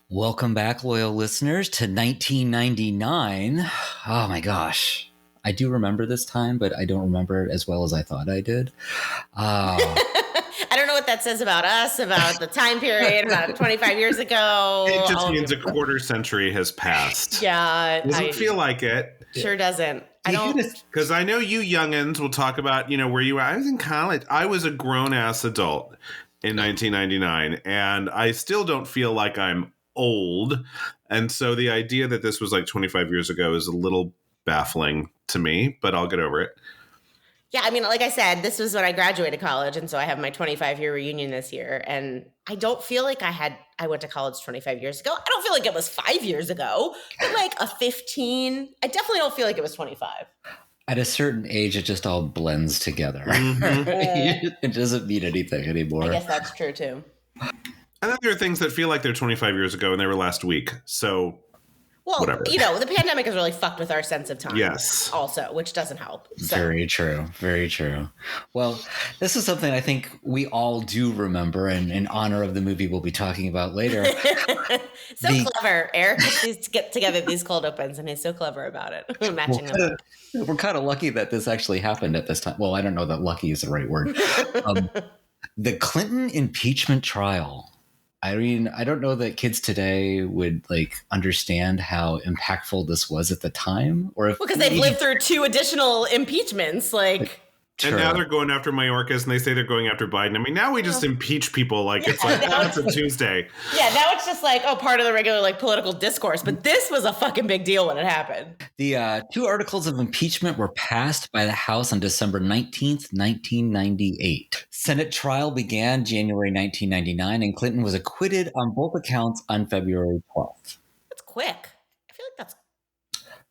Welcome back, loyal listeners, to 1999. Oh my gosh. I do remember this time, but I don't remember it as well as I thought I did. I don't know what that says about us, about the time period, about 25 years ago. It just means a quarter century has passed. Yeah. Doesn't feel like it. Sure doesn't. I don't. Because I know you youngins will talk about, where you were. I was in college. I was a grown-ass adult in 1999, and I still don't feel like I'm old. And so the idea that this was like 25 years ago is a little baffling to me, but I'll get over it. Yeah, I mean, like I said, this was when I graduated college, and so I have my 25-year reunion this year, and I don't feel like I went to college 25 years ago. I don't feel like it was 5 years ago, but like a 15. I definitely don't feel like it was 25. At a certain age, it just all blends together. Mm-hmm. It doesn't mean anything anymore. I guess that's true, too. And then there are things that feel like they're 25 years ago, and they were last week, so... Well, whatever. The pandemic has really fucked with our sense of time. Yes. Also, which doesn't help. So. Very true. Very true. Well, this is something I think we all do remember, and in honor of the movie we'll be talking about later. Clever. Eric needs to get together these cold opens, and he's so clever about it. Matching them. We're kind of lucky that this actually happened at this time. Well, I don't know that lucky is the right word. The Clinton impeachment trial. I mean, I don't know that kids today would understand how impactful this was at the time, or if because they've lived through 2 additional impeachments, And now they're going after Mayorkas, and they say they're going after Biden. I mean, now we just impeach people it's like, it's a Tuesday. Yeah, now it's just part of the regular political discourse. But this was a fucking big deal when it happened. The 2 articles of impeachment were passed by the House on December 19th, 1998. Senate trial began January 1999, and Clinton was acquitted on both accounts on February 12th. That's quick. I feel like that's...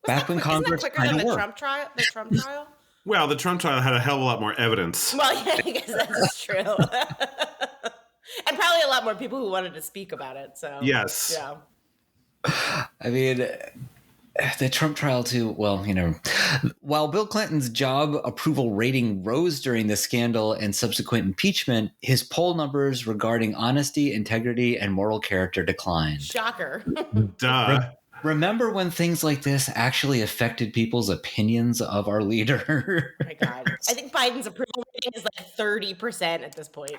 Back when Congress quicker than the Trump trial? The Trump trial? Well, the Trump trial had a hell of a lot more evidence. Well, yeah, I guess that's true. And probably a lot more people who wanted to speak about it. So yes. Yeah. I mean, the Trump trial too, while Bill Clinton's job approval rating rose during the scandal and subsequent impeachment, his poll numbers regarding honesty, integrity, and moral character declined. Shocker. Duh. Remember when things like this actually affected people's opinions of our leader? Oh my God. I think Biden's approval rating is 30% at this point.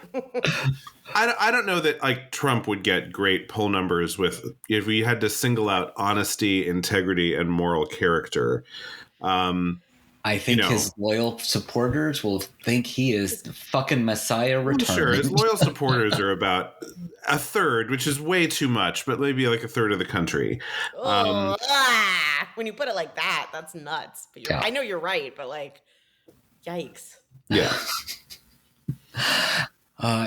I don't know that Trump would get great poll numbers if we had to single out honesty, integrity, and moral character. I think his loyal supporters will think he is the fucking Messiah returning. Sure, his loyal supporters are about a third, which is way too much, but maybe a third of the country. When you put it like that, that's nuts. But I know you're right, but yikes. Yeah.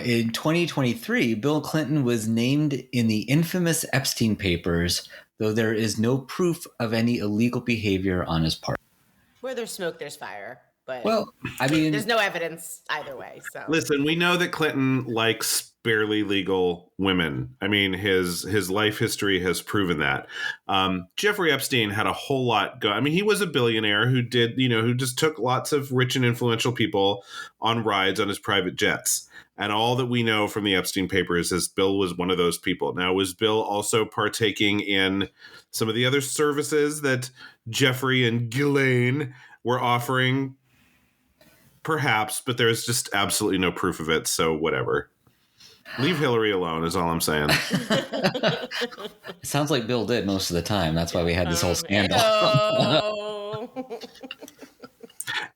In 2023, Bill Clinton was named in the infamous Epstein papers, though there is no proof of any illegal behavior on his part. Where there's smoke, there's fire. But there's no evidence either way. So listen, we know that Clinton likes barely legal women. I mean, his life history has proven that. Jeffrey Epstein had a whole lot go. I mean, he was a billionaire who just took lots of rich and influential people on rides on his private jets. And all that we know from the Epstein papers is Bill was one of those people. Now, was Bill also partaking in some of the other services that Jeffrey and Ghislaine were offering? Perhaps, but there's just absolutely no proof of it. So whatever. Leave Hillary alone is all I'm saying. It sounds like Bill did most of the time. That's why we had this whole scandal.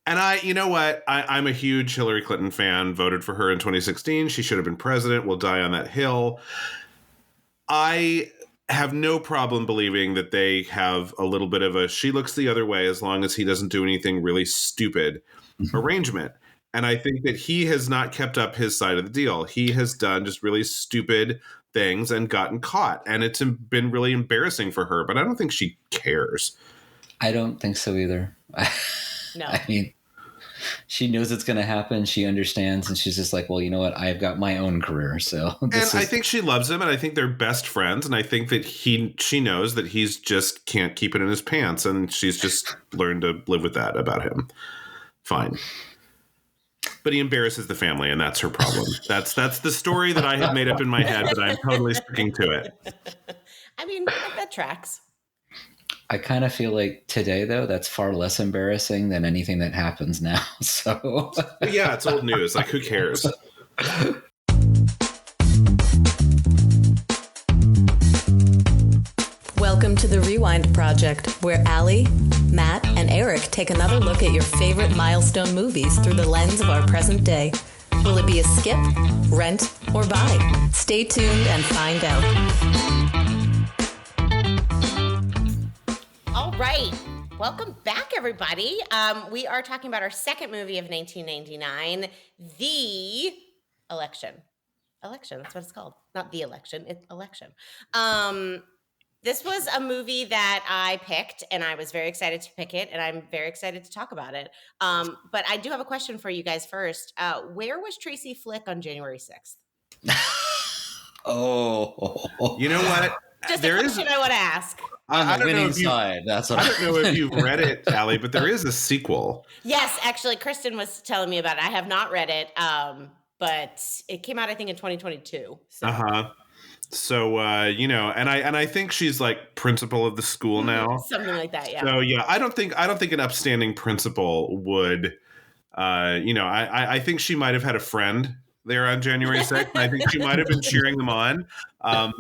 And you know what? I'm a huge Hillary Clinton fan, voted for her in 2016. She should have been president. We'll die on that hill. I have no problem believing that they have a little bit of a she looks the other way as long as he doesn't do anything really stupid arrangement. And I think that he has not kept up his side of the deal. He has done just really stupid things and gotten caught. And it's been really embarrassing for her, but I don't think she cares. I don't think so either. No. I mean, she knows it's going to happen. She understands. And she's just like, well, you know what? I've got my own career. So I think she loves him. And I think they're best friends. And I think that she knows that he's just can't keep it in his pants. And she's just learned to live with that about him. Fine. But he embarrasses the family, and that's her problem. That's the story that I have made up in my head, but I'm totally sticking to it. I mean, that tracks. I kind of feel like today, though, that's far less embarrassing than anything that happens now. So, But yeah, it's old news. Like, who cares? Welcome to the Rewind Project, where Allie, Matt, and Eric take another look at your favorite milestone movies through the lens of our present day. Will it be a skip, rent, or buy? Stay tuned and find out. All right. Welcome back, everybody. We are talking about our second movie of 1999, The Election. Election, that's what it's called. Not The Election, it's Election. This was a movie that I picked, and I was very excited to pick it, and I'm very excited to talk about it. But I do have a question for you guys first. Where was Tracy Flick on January 6th? oh, You know what? Just a question I want to ask. on the winning side. That's what I don't know if you've read it, Allie, but there is a sequel. Yes, actually, Kristen was telling me about it. I have not read it, but it came out, I think, in 2022. So. So you know, and I think she's like principal of the school now, something like that. Yeah. So yeah, I don't think an upstanding principal would. I think she might have had a friend there on January 6th. I think she might have been cheering them on,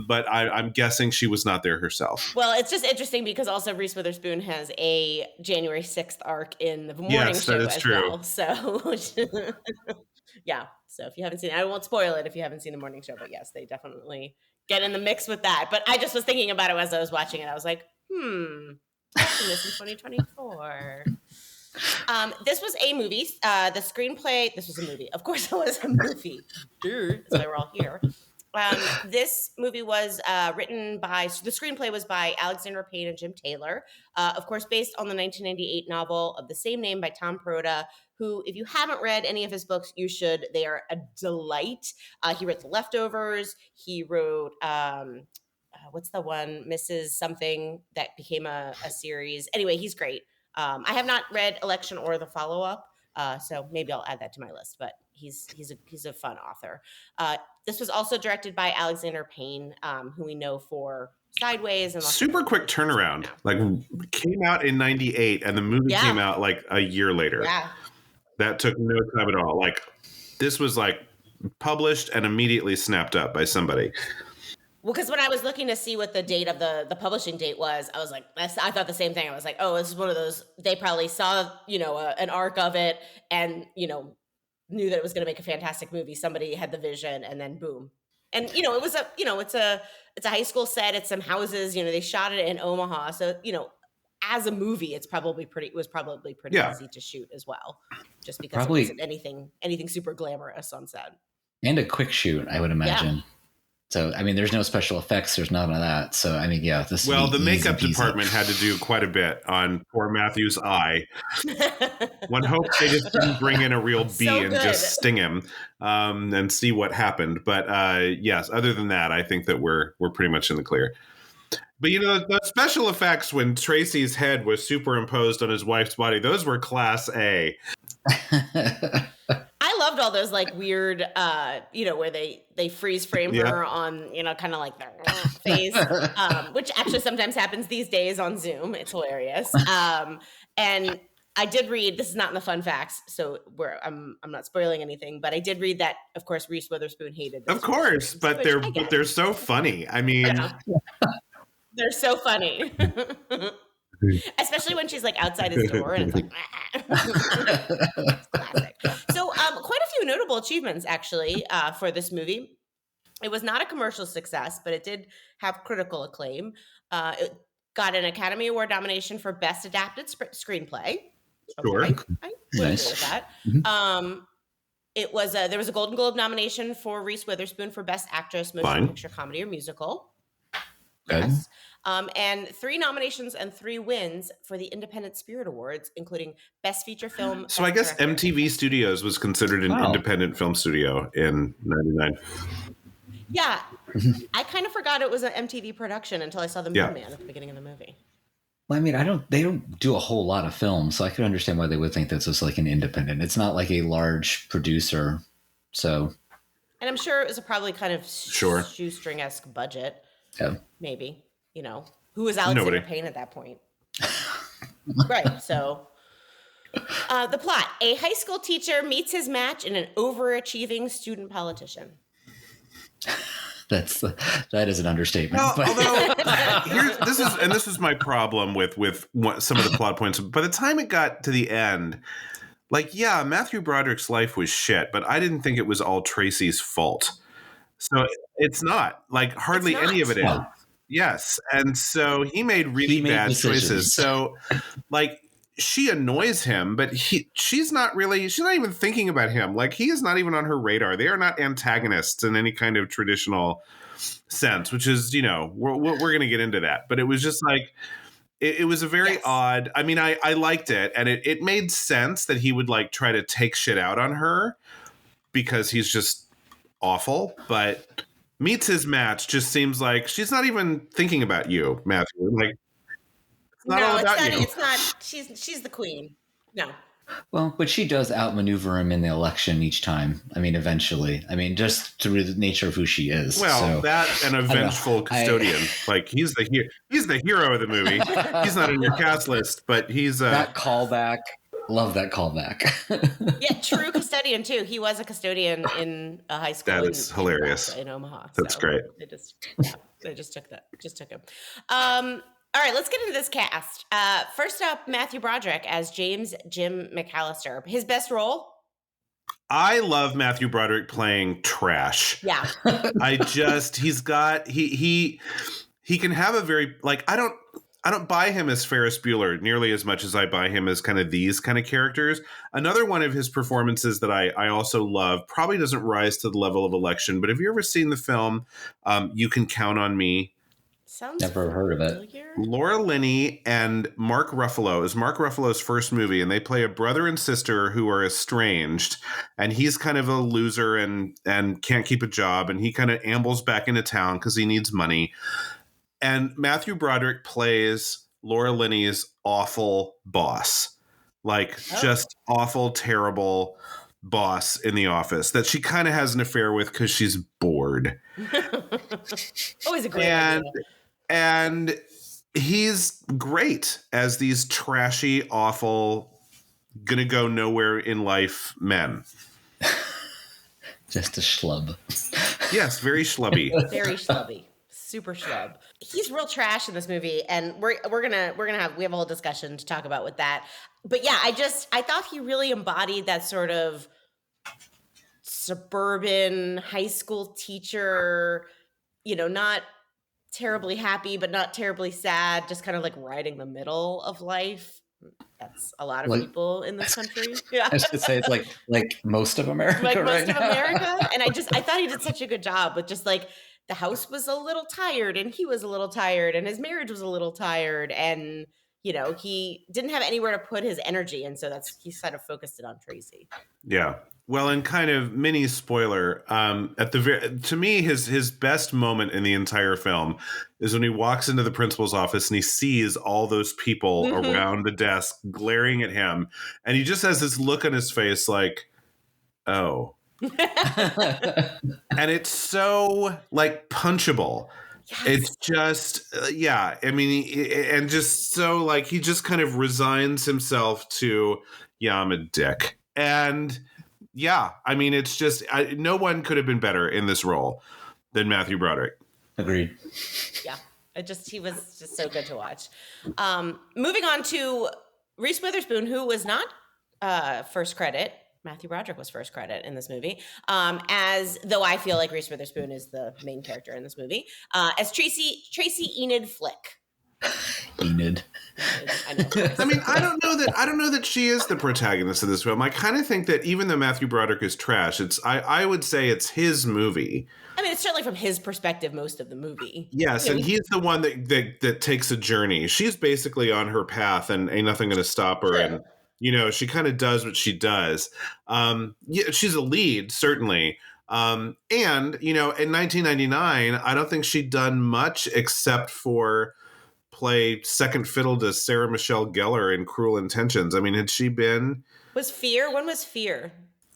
but I'm guessing she was not there herself. Well, it's just interesting because also Reese Witherspoon has a January 6th arc in the morning show as true. well. So yeah. So if you haven't seen it, I won't spoil it if you haven't seen the morning show, but yes, they definitely get in the mix with that. But I just was thinking about it as I was watching it. I was like, watching this in 2024. This was a movie. The screenplay, this was a movie. Of course it was a movie. That's why we're all here. This movie was written by, the screenplay was by Alexander Payne and Jim Taylor. Of course, based on the 1998 novel of the same name by Tom Perrotta, who, if you haven't read any of his books, you should. They are a delight. He wrote The Leftovers. He wrote, what's the one, Mrs. Something, that became a series. Anyway, he's great. I have not read Election or the follow-up, so maybe I'll add that to my list, but he's a fun author. This was also directed by Alexander Payne, who we know for Sideways. And super quick turnaround. Like, came out in 98 and the movie came out like a year later. Yeah. That took no time at all. Like, this was like published and immediately snapped up by somebody. Well, because when I was looking to see what the date of the publishing date was, I was like, I thought the same thing. I was like, oh, this is one of those, they probably saw, an arc of it and, knew that it was going to make a fantastic movie. Somebody had the vision and then boom. And, it was it's a high school set. It's some houses, they shot it in Omaha. So, as a movie, it was probably pretty easy to shoot as well, just because it wasn't anything super glamorous on set. And a quick shoot, I would imagine. Yeah. So, I mean, there's no special effects. There's none of that. So, I mean, yeah. The makeup department had to do quite a bit on poor Matthew's eye. One hopes they just didn't bring in a real bee and just sting him and see what happened. But yes, other than that, I think that we're pretty much in the clear. But, the special effects when Tracy's head was superimposed on his wife's body, those were class A. I loved all those like weird, where they freeze frame her on, kind of like their face, which actually sometimes happens these days on Zoom. It's hilarious. And I did read, this is not in the fun facts, so I'm not spoiling anything, but I did read that, of course, Reese Witherspoon hated this. Of course, but they're so funny. I mean, they're so funny. Especially when she's like outside his door and it's like, it's classic. So quite a few notable achievements actually for this movie. It was not a commercial success, but it did have critical acclaim. It got an Academy Award nomination for Best Adapted Screenplay. Sure. Okay. I would agree with that. Mm-hmm. There was a Golden Globe nomination for Reese Witherspoon for Best Actress, Motion Picture Comedy or Musical. Good. Yes. And 3 nominations and 3 wins for the Independent Spirit Awards, including Best Feature Film. So I guess MTV Studios was considered an independent film studio in 99. Yeah. I kind of forgot it was an MTV production until I saw the Moon Man at the beginning of the movie. Well, I mean, they don't do a whole lot of films, so I could understand why they would think this was like an independent. It's not like a large producer, so. And I'm sure it was a probably kind of shoestring-esque budget. Yeah. Maybe. who was Alexander Nobody. Payne at that point? Right. So the plot: a high school teacher meets his match in an overachieving student politician. That is an understatement. Well, but. although this is my problem with some of the plot points. By the time it got to the end, Matthew Broderick's life was shit, but I didn't think it was all Tracy's fault. So it's not hardly any of it is. Yes, and so he made really bad choices. So she annoys him, but she's not even thinking about him. He is not even on her radar. They are not antagonists in any kind of traditional sense, which is, we're going to get into that. But it was just it was a very odd, I liked it. And it made sense that he would try to take shit out on her because he's just awful. But meets his match just seems like she's not even thinking about you, Matthew. It's not all about you. It's not. She's the queen. No. Well, but she does outmaneuver him in the election each time. Eventually. Just through the nature of who she is. Well, that and a vengeful custodian. He's the hero of the movie. He's not in your cast list, but he's that callback. Love that callback. Yeah, true custodian too. He was a custodian in a high school. That is hilarious. In Omaha. That's great. They just took that. Just took him. All right, let's get into this cast. First up, Matthew Broderick as James Jim McAllister. His best role? I love Matthew Broderick playing trash. Yeah. He can have a very I don't buy him as Ferris Bueller nearly as much as I buy him as kind of these kind of characters. Another one of his performances that I also love, probably doesn't rise to the level of Election, but have you ever seen the film You Can Count on Me? Sounds never heard of it. Laura Linney and Mark Ruffalo is Mark Ruffalo's first movie, and they play a brother and sister who are estranged, and he's kind of a loser and can't keep a job, and he kind of ambles back into town because he needs money. And Matthew Broderick plays Laura Linney's awful boss, just awful, terrible boss in the office that she kind of has an affair with because she's bored. Always a great idea. And he's great as these trashy, awful, gonna go nowhere in life men. Just a schlub. Yes, very schlubby. Very schlubby. Super schlub. He's real trash in this movie, and we have a whole discussion to talk about with that. But yeah, I thought he really embodied that sort of suburban high school teacher, not terribly happy, but not terribly sad, just kind of riding the middle of life. That's a lot of people in this country. Yeah. I should say it's like most of America. Most of America. And I thought he did such a good job with just the house was a little tired and he was a little tired and his marriage was a little tired. And, he didn't have anywhere to put his energy. And so he kind of focused it on Tracy. Yeah. Well, and kind of mini spoiler, to me, his best moment in the entire film is when he walks into the principal's office and he sees all those people around the desk glaring at him, and he just has this look on his face oh. And it's so punchable. Yes. It's just, and just so he just kind of resigns himself to, I'm a dick. And yeah, it's just no one could have been better in this role than Matthew Broderick. Agreed. Yeah, he was just so good to watch. Moving on to Reese Witherspoon, who was not first credit. Matthew Broderick was first credit in this movie, as though I feel like Reese Witherspoon is the main character in this movie, as Tracy Enid Flick. Enid. I don't know that she is the protagonist of this film. I kind of think that even though Matthew Broderick is trash, I would say it's his movie. It's certainly from his perspective, most of the movie. Yes, and he's the one that takes a journey. She's basically on her path, and ain't nothing going to stop her. Sure. And she kind of does what she does. She's a lead, certainly. And in 1999, I don't think she'd done much except for play second fiddle to Sarah Michelle Gellar in Cruel Intentions. Had she been? Was Fear? When was Fear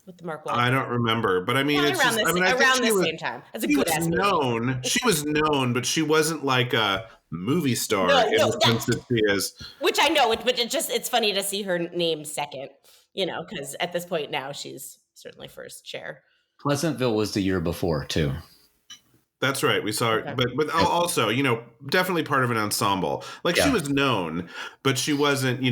with the Mark Wahlberg? I don't remember, but it's around the same time. That's a good ass known. She was known, but she wasn't like a movie star No, in the sense that she is. Which I know, but it's funny to see her name second, because at this point now she's certainly first chair. Pleasantville was the year before too. That's right. We saw her, but also, definitely part of an ensemble. Like she was known, but she wasn't,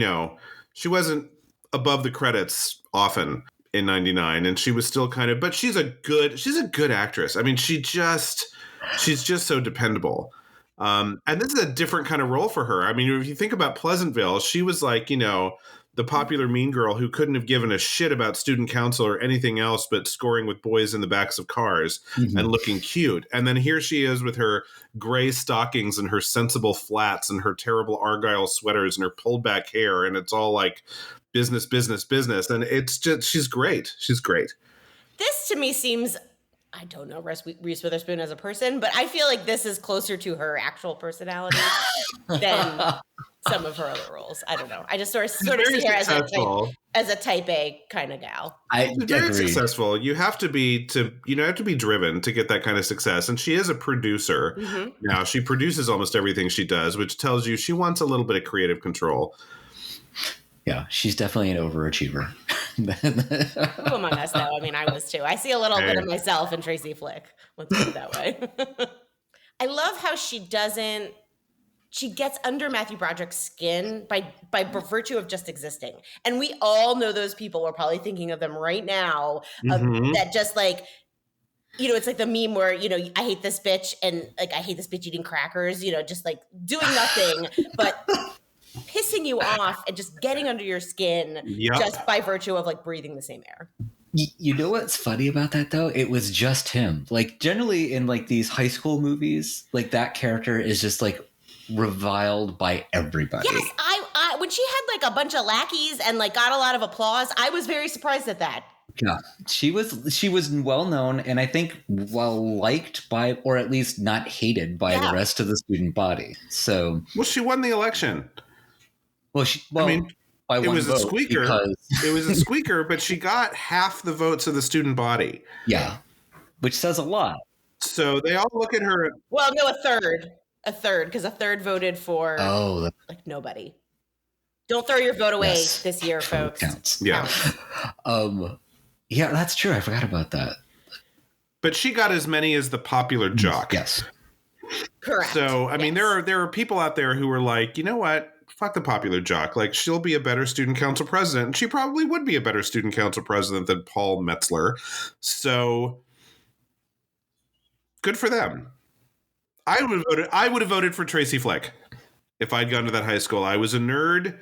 she wasn't above the credits often in 99, and she was still kind of, but she's a good actress. I mean, she's just so dependable. And this is a different kind of role for her. I mean, if you think about Pleasantville, she was like, the popular mean girl who couldn't have given a shit about student council or anything else but scoring with boys in the backs of cars and looking cute. And then here she is with her gray stockings and her sensible flats and her terrible Argyle sweaters and her pulled back hair. And it's all like business, business, business. And it's just, she's great. She's great. This to me seems, I don't know Reese Witherspoon as a person, but I feel like this is closer to her actual personality than some of her other roles. I don't know. I just sort of see her as a type A kind of gal. She's very successful. You have to be driven to get that kind of success. And she is a producer. Now she produces almost everything she does, which tells you she wants a little bit of creative control. Yeah, she's definitely an overachiever. Who among us, though? I mean, I was too. I see a little bit of myself in Tracy Flick. Let's put it that way. I love how she gets under Matthew Broderick's skin by virtue of just existing. And we all know those people. We're probably thinking of them right now. That just like, it's like the meme where, I hate this bitch and like, I hate this bitch eating crackers, just like doing nothing, but pissing you off and just getting under your skin just by virtue of like breathing the same air. You know what's funny about that though? It was just him. Like generally in like these high school movies, like that character is just like reviled by everybody. Yes, I when she had like a bunch of lackeys and like got a lot of applause, I was very surprised at that. Yeah, she was well known and I think well liked by, or at least not hated by the rest of the student body. So she won the election. I mean, it was a squeaker. It was a squeaker, but she got half the votes of the student body. Yeah, which says a lot. So they all look at her. Well, no, a third, because a third voted for like nobody. Don't throw your vote away this year, folks. Counts. Yeah. Yeah, that's true. I forgot about that. But she got as many as the popular jock. Yes. Correct. So, I mean, there are people out there who are like, you know what? Fuck the popular jock. Like, she'll be a better student council president. And she probably would be a better student council president than Paul Metzler. So, good for them. I would have voted for Tracy Flick if I'd gone to that high school. I was a nerd.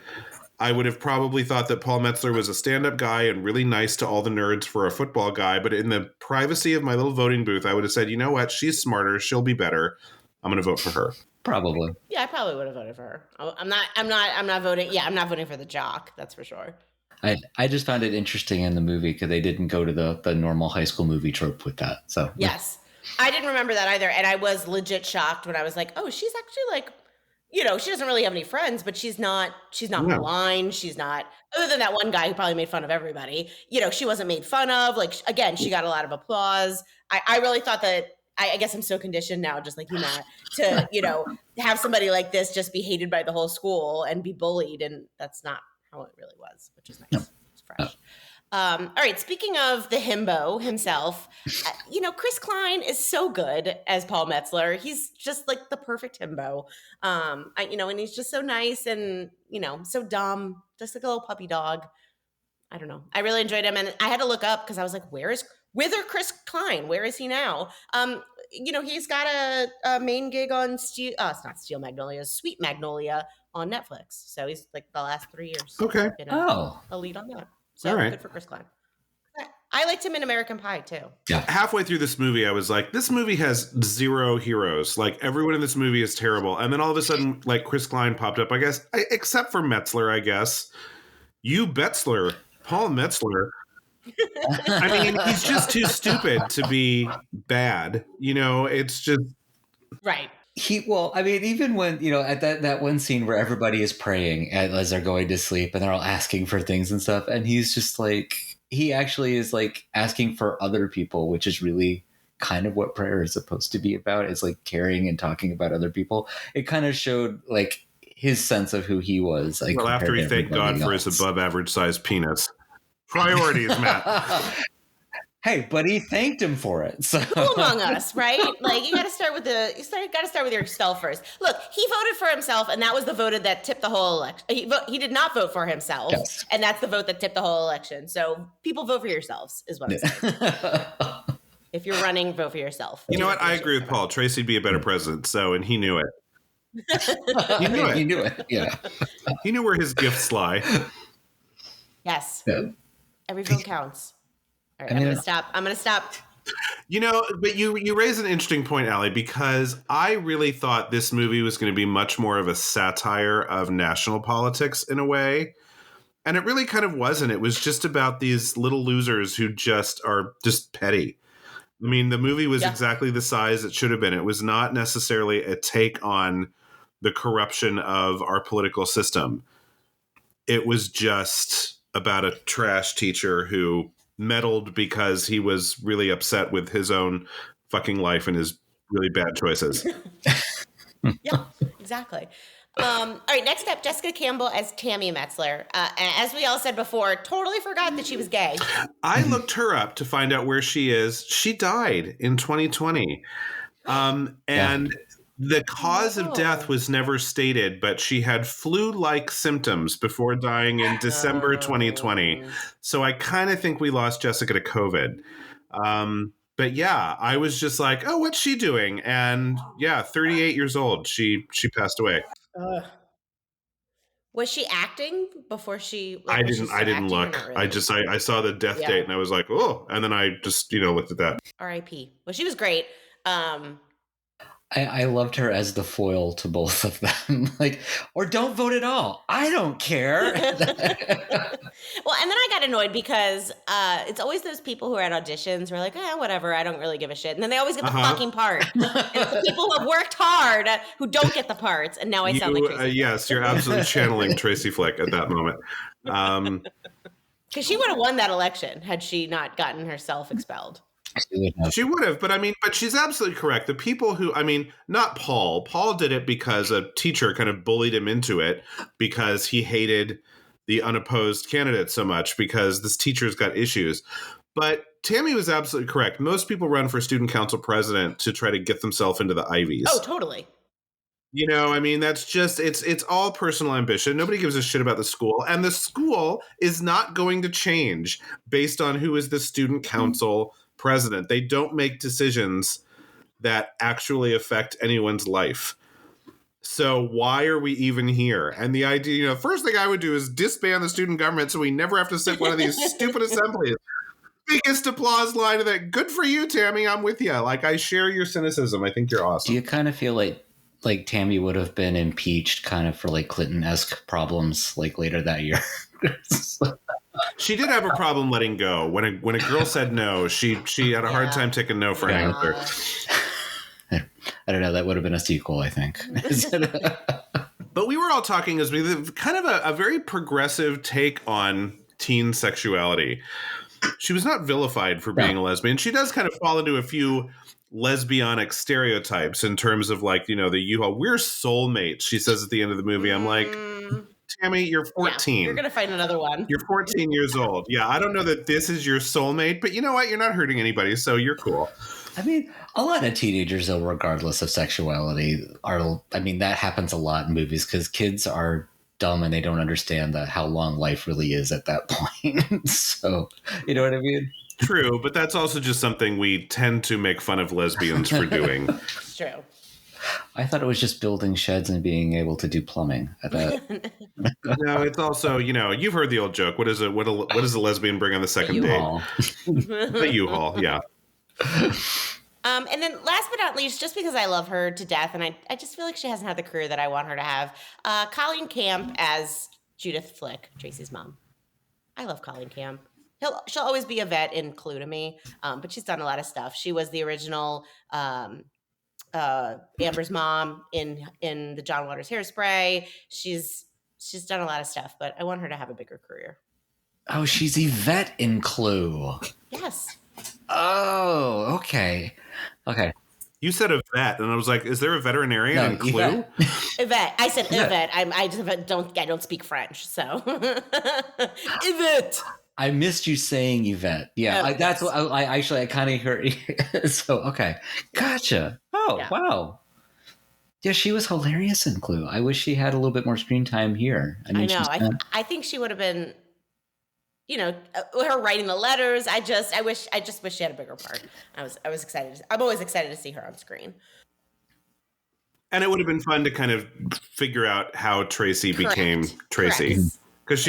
I would have probably thought that Paul Metzler was a stand-up guy and really nice to all the nerds for a football guy. But in the privacy of my little voting booth, I would have said, you know what? She's smarter. She'll be better. I'm going to vote for her. Probably. Yeah, I probably would have voted for her. I'm not voting. Yeah, I'm not voting for the jock. That's for sure. I just found it interesting in the movie because they didn't go to the normal high school movie trope with that. So yes, I didn't remember that either. And I was legit shocked when I was like, oh, she's actually like, she doesn't really have any friends, but she's not blind. She's not, other than that one guy who probably made fun of everybody, she wasn't made fun of. Like, again, she got a lot of applause. I really thought that, I guess I'm so conditioned now, just like you, Matt, to, have somebody like this just be hated by the whole school and be bullied. And that's not how it really was, which is nice. It's fresh. All right. Speaking of the himbo himself, Chris Klein is so good as Paul Metzler. He's just like the perfect himbo. And he's just so nice and, so dumb, just like a little puppy dog. I don't know. I really enjoyed him. And I had to look up because I was like, Whither Chris Klein? Where is he now? He's got a main gig on it's not Steel Magnolias, Sweet Magnolia on Netflix. So he's like the last 3 years. Okay. Been a lead on that. So all right. Good for Chris Klein. I liked him in American Pie too. Yeah. Halfway through this movie, I was like, this movie has zero heroes. Like everyone in this movie is terrible. And then all of a sudden, like Chris Klein popped up, I guess, except for Metzler, I guess. You Betzler, Paul Metzler. I mean, he's just too stupid to be bad. It's just right. Even when, at that one scene where everybody is praying as they're going to sleep and they're all asking for things and stuff. And he's just like, he actually is like asking for other people, which is really kind of what prayer is supposed to be about, is like caring and talking about other people. It kind of showed like his sense of who he was. Like, well, after he thanked God for his above average sized penis. Priorities, Matt. Hey, but he thanked him for it. So who among us, right? Like, you got to start with yourself first. Look, he voted for himself, and that was the vote that tipped the whole election. He did not vote for himself, yes. And that's the vote that tipped the whole election. So people vote for yourselves, is what I'm saying. If you're running, vote for yourself. You know what? I agree with Paul. Tracy'd be a better president, and he knew it. He knew it. He knew it. Yeah. He knew where his gifts lie. Yes. Yeah. Every vote counts. All right, I'm going to stop. You know, but you raise an interesting point, Allie, because I really thought this movie was going to be much more of a satire of national politics in a way. And it really kind of wasn't. It was just about these little losers who are just petty. I mean, the movie was exactly the size it should have been. It was not necessarily a take on the corruption of our political system. It was just about a trash teacher who meddled because he was really upset with his own fucking life and his really bad choices. Yeah, exactly. All right, next up, Jessica Campbell as Tammy Metzler. As we all said before, totally forgot that she was gay. I looked her up to find out where she is. She died in 2020. And the cause of death was never stated, but she had flu-like symptoms before dying in December 2020. So I kind of think we lost Jessica to COVID. But yeah, I was just like, oh, what's she doing? And 38 years old, she passed away. Was she acting before she? I didn't look. Really? I saw the death date and I was like, oh, and then I just looked at that. R.I.P. Well, she was great. I loved her as the foil to both of them. Like, or don't vote at all. I don't care. Well, and then I got annoyed because it's always those people who are at auditions who are like, whatever, I don't really give a shit. And then they always get the fucking part. And it's the people who have worked hard who don't get the parts. And now I sound like Tracy yes, you're absolutely channeling Tracy Flick at that moment. Because she would have won that election had she not gotten herself expelled. She would have, but she's absolutely correct. The people who, not Paul. Paul did it because a teacher kind of bullied him into it because he hated the unopposed candidate so much because this teacher's got issues. But Tammy was absolutely correct. Most people run for student council president to try to get themselves into the Ivies. Oh, totally. That's just, it's all personal ambition. Nobody gives a shit about the school. And the school is not going to change based on who is the student council president. They don't make decisions that actually affect anyone's life. So why are we even here? And the idea, first thing I would do is disband the student government so we never have to sit one of these stupid assemblies. Biggest applause line of that. Good for you, Tammy. I'm with you. Like, I share your cynicism. I think you're awesome. Do you kind of feel like Tammy would have been impeached kind of for like Clinton-esque problems like later that year? She did have a problem letting go. When a girl said no, she had a hard time taking no for an answer. I don't know. That would have been a sequel, I think. But we were all talking as we kind of a very progressive take on teen sexuality. She was not vilified for being a lesbian. She does kind of fall into a few lesbianic stereotypes in terms of like, the U-Haul. We're soulmates, she says at the end of the movie. I'm like, Tammy, you're 14. Yeah, you're going to find another one. You're 14 years old. Yeah, I don't know that this is your soulmate, but you know what? You're not hurting anybody, so you're cool. A lot of teenagers, though, regardless of sexuality, that happens a lot in movies because kids are dumb and they don't understand how long life really is at that point. So, you know what I mean? True, but that's also just something we tend to make fun of lesbians for doing. It's true. I thought it was just building sheds and being able to do plumbing. I thought. No, it's also, you've heard the old joke. What does a lesbian bring on the second date? The U-Haul, yeah. And then last but not least, just because I love her to death, and I just feel like she hasn't had the career that I want her to have, Colleen Camp as Judith Flick, Tracy's mom. I love Colleen Camp. She'll always be a vet in Clue to me, but she's done a lot of stuff. She was the original Amber's mom in the John Waters Hairspray. She's done a lot of stuff, but I want her to have a bigger career. Oh, she's Yvette in Clue. Yes. Oh, okay. Okay. You said Yvette, and I was like, is there a veterinarian in Clue? Yvette. Yvette. I said Yvette. I don't speak French, so Yvette. I missed you saying Yvette. Yeah, Oh, that's yes. what I kind of heard. So, okay. Gotcha. Oh, Yeah. wow. Yeah, she was hilarious in Clue. I wish she had a little bit more screen time here. I know. she's I think she would have been, her writing the letters. I just wish she had a bigger part. I was excited. I'm always excited to see her on screen. And it would have been fun to kind of figure out how Tracy became Tracy. Correct. Because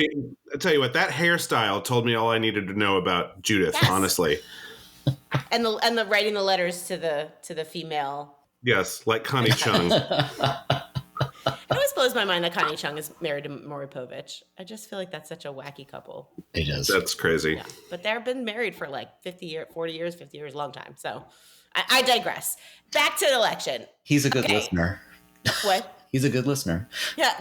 I tell you what, that hairstyle told me all I needed to know about Judith, Yes. honestly. And the writing the letters to the female. Yes, like Connie Chung. It always blows my mind that Connie Chung is married to Maury Povich. I just feel like that's such a wacky couple. It is. That's crazy. Yeah. But they've been married for like 40 years, 50 years, a long time. So I digress. Back to the election. He's a good listener. What? He's a good listener. Yeah,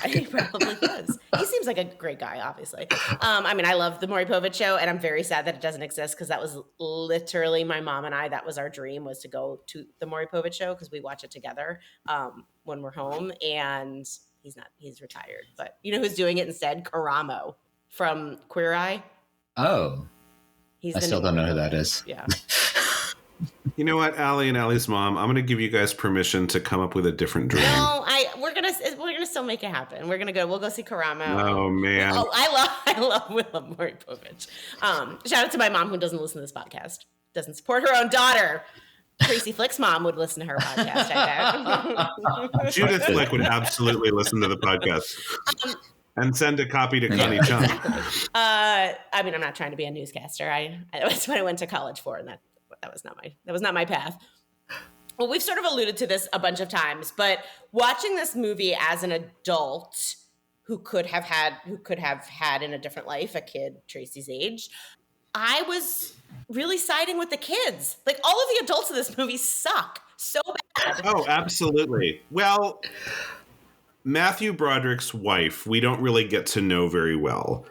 he probably is. He seems like a great guy, obviously. I love the Maury Povich show, and I'm very sad that it doesn't exist because that was literally my mom and I. That was our dream, was to go to the Maury Povich show because we watch it together when we're home. And he's retired. But you know who's doing it instead? Karamo from Queer Eye. Oh, I still don't know who that is. Yeah. You know what, Allie and Allie's mom, I'm going to give you guys permission to come up with a different dream. No, we're gonna still make it happen. We'll go see Karamo. Oh, man. Oh, I love Maury Povich. Shout out to my mom who doesn't listen to this podcast, doesn't support her own daughter. Tracy Flick's mom would listen to her podcast, I bet. Judith Flick would absolutely listen to the podcast. And send a copy to Connie Chung. I'm not trying to be a newscaster. That's what I went to college for, and that was not my path. Well, we've sort of alluded to this a bunch of times, but watching this movie as an adult who could have had in a different life a kid Tracy's age, I was really siding with the kids. Like, all of the adults in this movie suck so bad. Oh, absolutely. Well, Matthew Broderick's wife, we don't really get to know very well.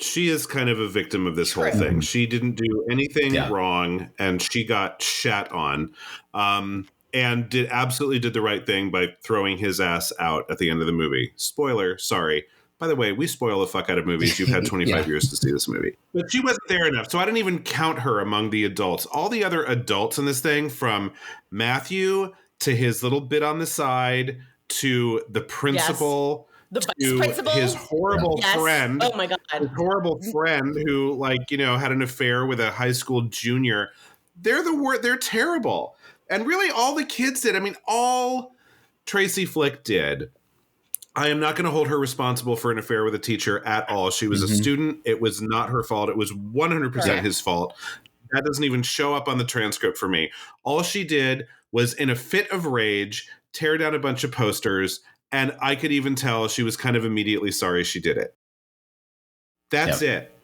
She is kind of a victim of this whole thing. She didn't do anything wrong, and she got shat on, and absolutely did the right thing by throwing his ass out at the end of the movie. Spoiler, sorry. By the way, we spoil the fuck out of movies. You've had 25 years to see this movie. But she wasn't there enough, so I didn't even count her among the adults. All the other adults in this thing, from Matthew to his little bit on the side to the principal... The vice principal, his horrible friend. Oh my God. His horrible friend who, had an affair with a high school junior. They're terrible. And really all the kids did. I mean, all Tracy Flick did. I am not going to hold her responsible for an affair with a teacher at all. She was a student. It was not her fault. It was 100% his fault. That doesn't even show up on the transcript for me. All she did was, in a fit of rage, tear down a bunch of posters. And I could even tell she was kind of immediately sorry she did it. That's it.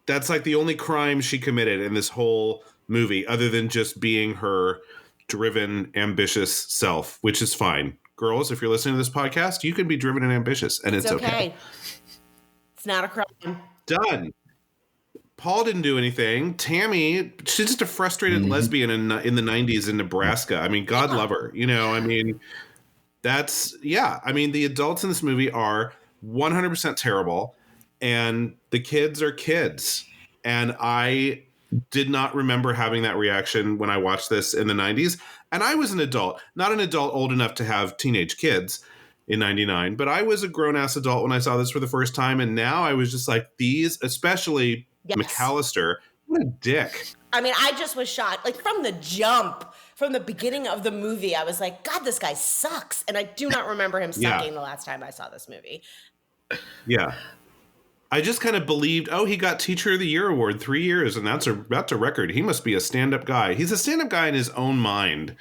That's like the only crime she committed in this whole movie, other than just being her driven, ambitious self, which is fine. Girls, if you're listening to this podcast, you can be driven and ambitious, and it's okay. It's not a crime. Done. Paul didn't do anything. Tammy, she's just a frustrated lesbian in the 90s in Nebraska. I mean, God love her. The adults in this movie are 100% terrible, and the kids are kids. And I did not remember having that reaction when I watched this in the 90s. And I was an adult, not an adult old enough to have teenage kids in 99, but I was a grown-ass adult when I saw this for the first time. And now I was just like, these, especially McAllister, what a dick. I mean, I just was shocked. Like, from the jump, from the beginning of the movie, I was like, God, this guy sucks. And I do not remember him sucking the last time I saw this movie. Yeah. I just kind of believed, he got Teacher of the Year award 3 years, and that's a record. He must be a stand-up guy. He's a stand-up guy in his own mind,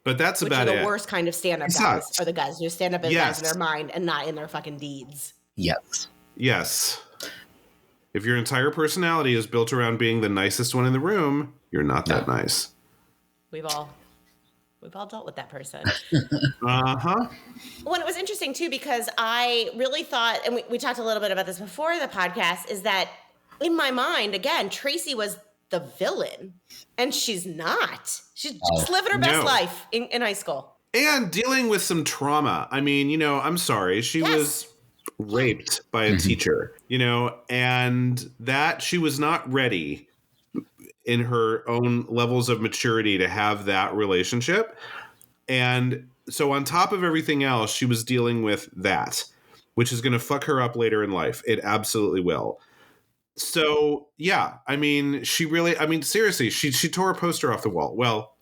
but that's about it. The worst kind of stand-up guys are the guys who stand up as guys in their mind and not in their fucking deeds. Yes. If your entire personality is built around being the nicest one in the room, you're not that nice. We've all dealt with that person. Uh-huh. Well, it was interesting, too, because I really thought, and we talked a little bit about this before the podcast, is that in my mind, again, Tracy was the villain, and she's not. She's just living her best life in high school. And dealing with some trauma. I mean, I'm sorry. She was raped by a teacher, and that she was not ready in her own levels of maturity to have that relationship. And so on top of everything else, she was dealing with that, which is going to fuck her up later in life. It absolutely will. So, yeah, I mean, seriously, she tore a poster off the wall. Well,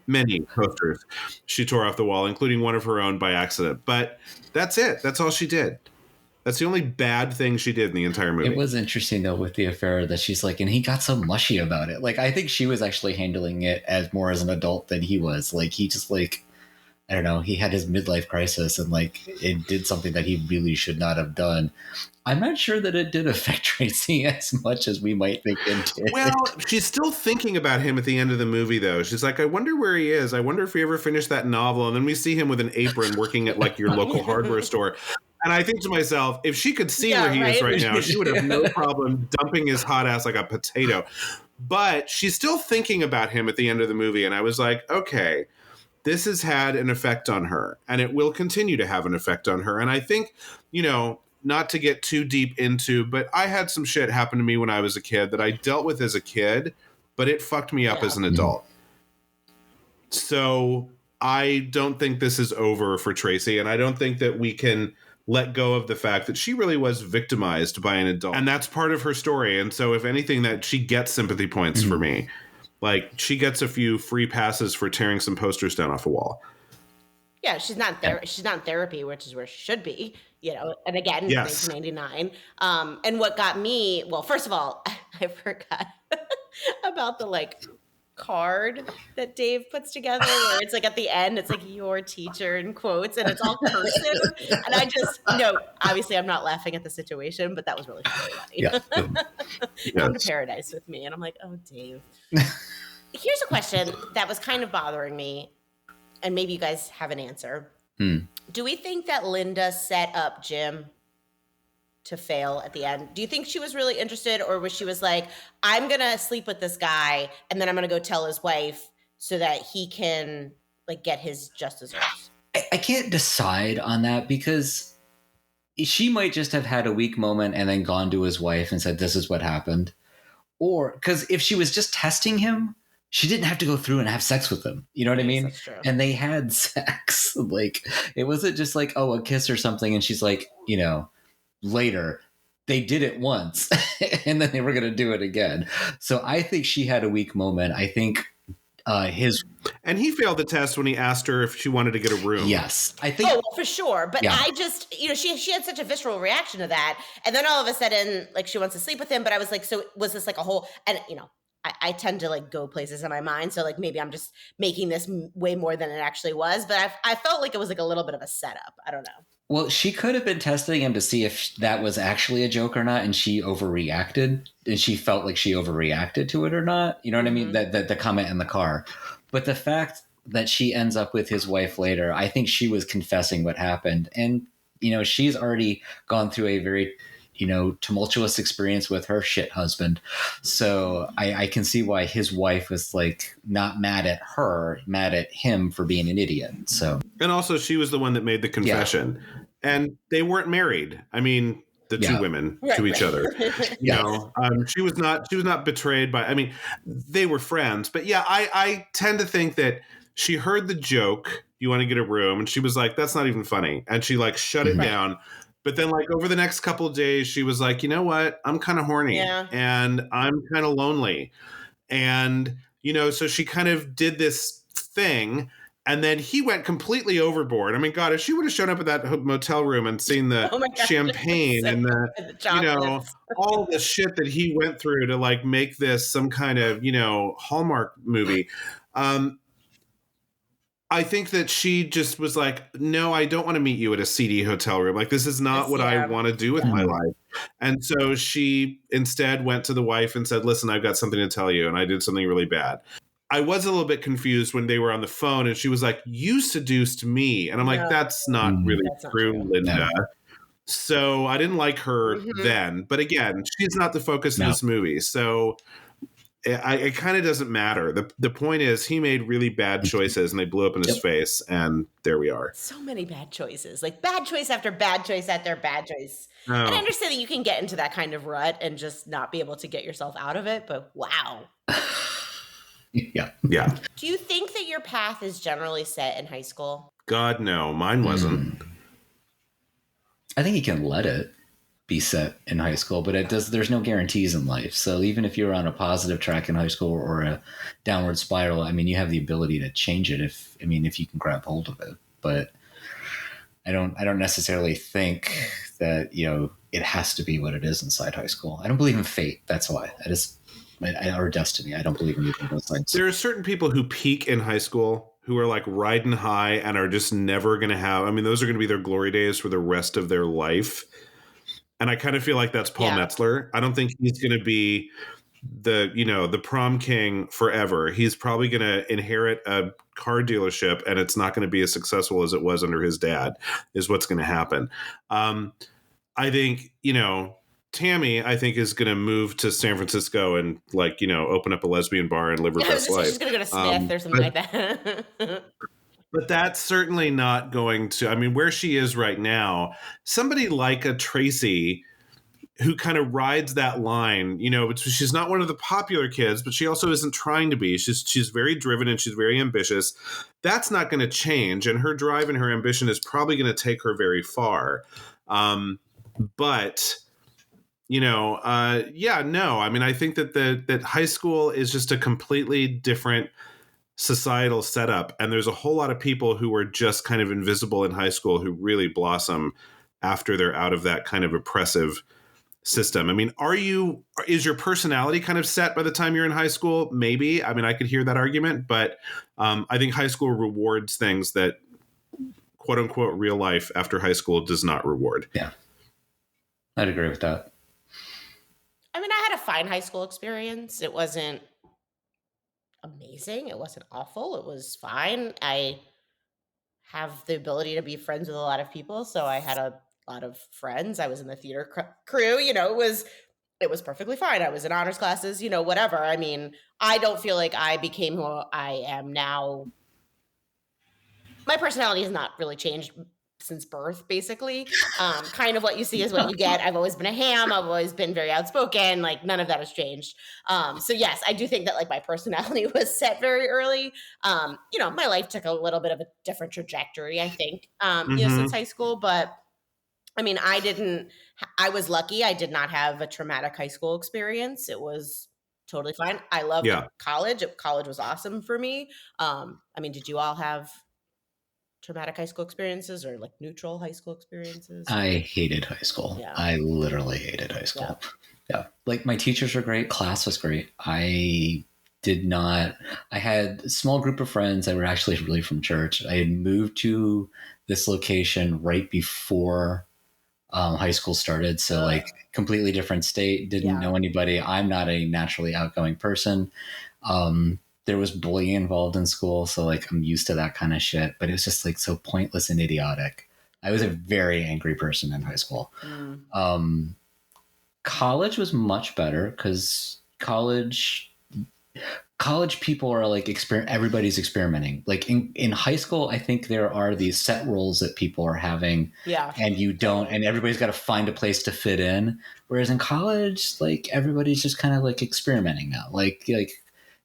many posters she tore off the wall, including one of her own by accident. But that's it. That's all she did. That's the only bad thing she did in the entire movie. It was interesting, though, with the affair that she's like, and he got so mushy about it. Like, I think she was actually handling it as an adult than he was. Like, he just I don't know, he had his midlife crisis and it did something that he really should not have done. I'm not sure that it did affect Tracy as much as we might think it did. Well, she's still thinking about him at the end of the movie, though. She's like, I wonder where he is. I wonder if he ever finished that novel. And then we see him with an apron working at your local hardware store. And I think to myself, if she could see where he is right now, she would have no problem dumping his hot ass like a potato. But she's still thinking about him at the end of the movie. And I was like, okay, this has had an effect on her. And it will continue to have an effect on her. And I think, not to get too deep into, but I had some shit happen to me when I was a kid that I dealt with as a kid, but it fucked me up as an adult. So I don't think this is over for Tracy. And I don't think that we can let go of the fact that she really was victimized by an adult. And that's part of her story. And so if anything, that she gets sympathy points for me. Like, she gets a few free passes for tearing some posters down off a wall. Yeah, she's not there. She's not in therapy, which is where she should be, And again, 1999. And what got me, well, first of all, I forgot about the card that Dave puts together, where it's at the end, it's your teacher in quotes, and it's all cursive. And I just, obviously I'm not laughing at the situation, but that was really funny. Yeah. Come to paradise with me, and I'm like, oh, Dave. Here's a question that was kind of bothering me, and maybe you guys have an answer. Do we think that Linda set up Jim to fail at the end? Do you think she was really interested, or was she like, I'm going to sleep with this guy and then I'm going to go tell his wife so that he can get his just desserts? I can't decide on that, because she might just have had a weak moment and then gone to his wife and said, this is what happened. Or because if she was just testing him, she didn't have to go through and have sex with him. You know what I mean? That's true. And they had sex. It wasn't just a kiss or something. And she's later, they did it once and then they were going to do it again. So I think she had a weak moment. I think and he failed the test when he asked her if she wanted to get a room. Yes, I think. Oh, well, for sure. But I just, she had such a visceral reaction to that. And then all of a sudden, she wants to sleep with him. But I was like, so was this a whole, and I tend to go places in my mind. So maybe I'm just making this way more than it actually was. But I felt like it was a little bit of a setup. I don't know. Well, she could have been testing him to see if that was actually a joke or not. And she overreacted, and she felt like she overreacted to it or not. You know what I mean? That the comment in the car. But the fact that she ends up with his wife later, I think she was confessing what happened. And, she's already gone through a very tumultuous experience with her shit husband. So I can see why his wife was not mad at her, mad at him for being an idiot. So, and also she was the one that made the confession, and they weren't married. I mean, the two women to each other, she was not betrayed by, I mean, they were friends, but I tend to think that she heard the joke, you want to get a room. And she was like, that's not even funny. And she shut it down. But then over the next couple of days, she was like, you know what? I'm kind of horny and I'm kind of lonely. And, so she kind of did this thing, and then he went completely overboard. I mean, God, if she would have shown up at that motel room and seen the champagne and the all the shit that he went through to make this some kind of, Hallmark movie. I think that she just was like, no, I don't want to meet you at a seedy hotel room. This is not what I want to do with my life. And so she instead went to the wife and said, listen, I've got something to tell you. And I did something really bad. I was a little bit confused when they were on the phone and she was like, you seduced me. And I'm like, that's not really true, Linda. No. So I didn't like her then. But again, she's not the focus of this movie. So it kind of doesn't matter. The point is he made really bad choices and they blew up in his face, and there we are. So many bad choices, like bad choice after bad choice after bad choice. Oh. And I understand that you can get into that kind of rut and just not be able to get yourself out of it, but wow. Yeah. Do you think that your path is generally set in high school? God, no. Mine wasn't. I think you can let it be set in high school, but there's no guarantees in life. So even if you're on a positive track in high school or a downward spiral, I mean, you have the ability to change it if you can grab hold of it. But I don't necessarily think that, it has to be what it is inside high school. I don't believe in fate. That's why. Or destiny. I don't believe in either of those things. There are certain people who peak in high school who are like riding high and are just never going to have, those are going to be their glory days for the rest of their life. And I kind of feel like that's Paul Metzler. I don't think he's going to be the prom king forever. He's probably going to inherit a car dealership, and it's not going to be as successful as it was under his dad, is what's going to happen. I think, Tammy, I think, is going to move to San Francisco and open up a lesbian bar and live her best life. She's going to go to Smith or something like that. But that's certainly not going to, where she is right now, somebody like a Tracy who kind of rides that line, she's not one of the popular kids, but she also isn't trying to be. She's very driven and she's very ambitious. That's not going to change. And her drive and her ambition is probably going to take her very far. But I think that high school is just a completely different societal setup, and there's a whole lot of people who are just kind of invisible in high school who really blossom after they're out of that kind of oppressive system. Is your personality kind of set by the time you're in high school? Maybe. I could hear that argument, but I think high school rewards things that quote unquote real life after high school does not reward. Yeah, I'd agree with that. I had a fine high school experience. It wasn't amazing. It wasn't awful. It was fine. I have the ability to be friends with a lot of people, so I had a lot of friends. I was in the theater crew. It was perfectly fine. I was in honors classes. Whatever. I don't feel like I became who I am now. My personality has not really changed since birth, basically. Kind of what you see is what you get. I've always been a ham. I've always been very outspoken. None of that has changed. So yes, I do think that my personality was set very early. My life took a little bit of a different trajectory, I think, since high school. But I was lucky. I did not have a traumatic high school experience. It was totally fine. I loved college. College was awesome for me. Did you all have traumatic high school experiences or neutral high school experiences? I hated high school. Yeah. I literally hated high school. Yeah. My teachers were great. Class was great. I had a small group of friends that were actually really from church. I had moved to this location right before high school started. So completely different state, didn't know anybody. I'm not a naturally outgoing person. There was bullying involved in school. So I'm used to that kind of shit, but it was just so pointless and idiotic. I was a very angry person in high school. College was much better because college people are everybody's experimenting. In high school, I think there are these set rules that people are having, and you don't, and everybody's got to find a place to fit in. Whereas in college, everybody's just kind of experimenting now,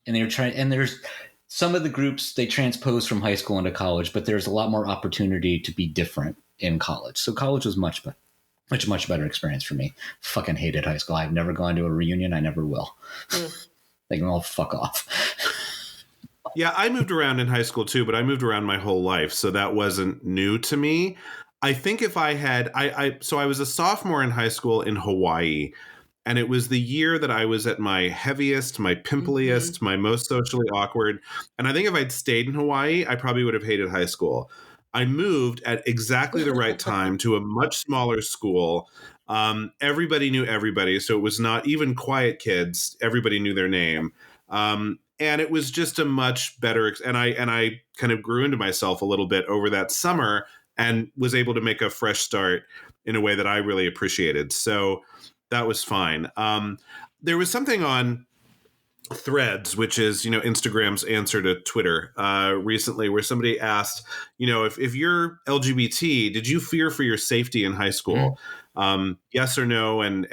and they're trying. And there's some of the groups they transpose from high school into college, but there's a lot more opportunity to be different in college. So college was much better experience for me. Fucking hated high school. I've never gone to a reunion. I never will. They can all fuck off. Yeah, I moved around in high school too, but I moved around my whole life, so that wasn't new to me. I think if I had, so I was a sophomore in high school in Hawaii, and it was the year that I was at my heaviest, my pimpliest, my most socially awkward. And I think if I'd stayed in Hawaii, I probably would have hated high school. I moved at exactly the right time to a much smaller school. Everybody knew everybody, so it was not even quiet kids. Everybody knew their name. And it was just a much better, and I kind of grew into myself a little bit over that summer and was able to make a fresh start in a way that I really appreciated. So that was fine. There was something on Threads, which is, Instagram's answer to Twitter, recently, where somebody asked, if you're LGBT, did you fear for your safety in high school? Yes or no? And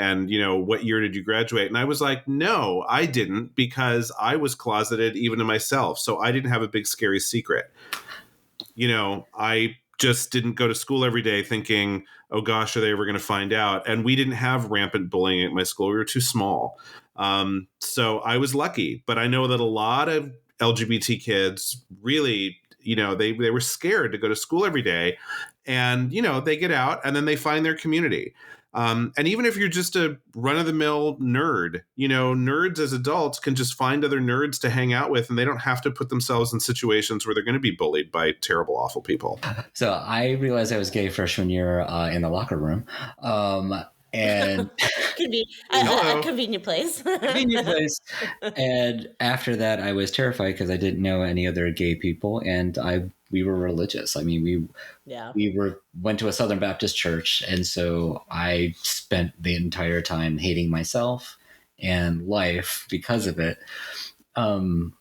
what year did you graduate? And I was like, no, I didn't, because I was closeted even to myself. So I didn't have a big, scary secret. I just didn't go to school every day thinking, oh gosh, are they ever going to find out? And we didn't have rampant bullying at my school. We were too small. So I was lucky, but I know that a lot of LGBT kids really, they were scared to go to school every day, and, they get out and then they find their community. And even if you're just a run-of-the-mill nerd, nerds as adults can just find other nerds to hang out with, and they don't have to put themselves in situations where they're going to be bullied by terrible, awful people. So I realized I was gay freshman year in the locker room. And could be a convenient place. And after that, I was terrified because I didn't know any other gay people, and we were religious. I mean, we went to a Southern Baptist church, and so I spent the entire time hating myself and life because of it. And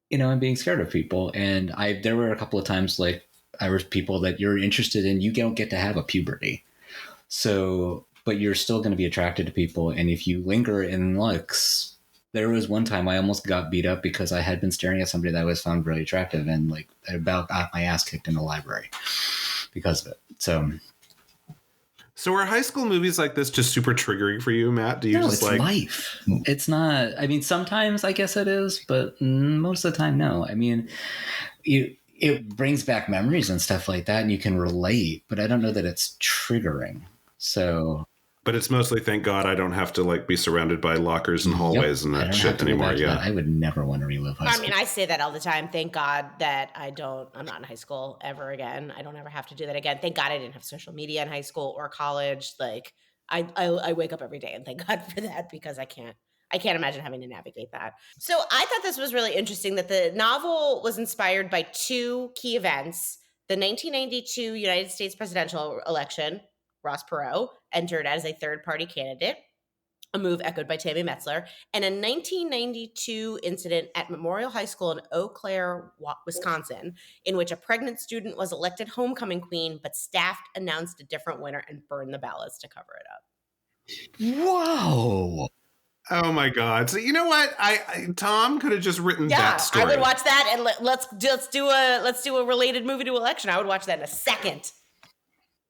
being scared of people. And there were a couple of times like I was people that you're interested in, you don't get to have a puberty. So, but you're still going to be attracted to people. And if you linger in looks, there was one time I almost got beat up because I had been staring at somebody that I was found really attractive, and like I about got my ass kicked in the library because of it. So are high school movies like this just super triggering for you, Matt? Do you it's life. It's not, I mean, sometimes I guess it is, but most of the time, no. I mean, it brings back memories and stuff like that, and you can relate, but I don't know that it's triggering. So, but it's mostly, thank God I don't have to like be surrounded by lockers and hallways and that shit anymore. Yeah, I would never want to relive high school. I mean, I say that all the time. Thank God that I'm not in high school ever again. I don't ever have to do that again. Thank God I didn't have social media in high school or college. Like I wake up every day and thank God for that, because I can't imagine having to navigate that. So I thought this was really interesting that the novel was inspired by two key events: the 1992 United States presidential election. Ross Perot entered as a third-party candidate, a move echoed by Tammy Metzler, and a 1992 incident at Memorial High School in Eau Claire, Wisconsin, in which a pregnant student was elected homecoming queen, but staff announced a different winner and burned the ballots to cover it up. Whoa. Oh my God! So you know what? Tom could have just written that story. I would watch that, and let's do a related movie to election. I would watch that in a second.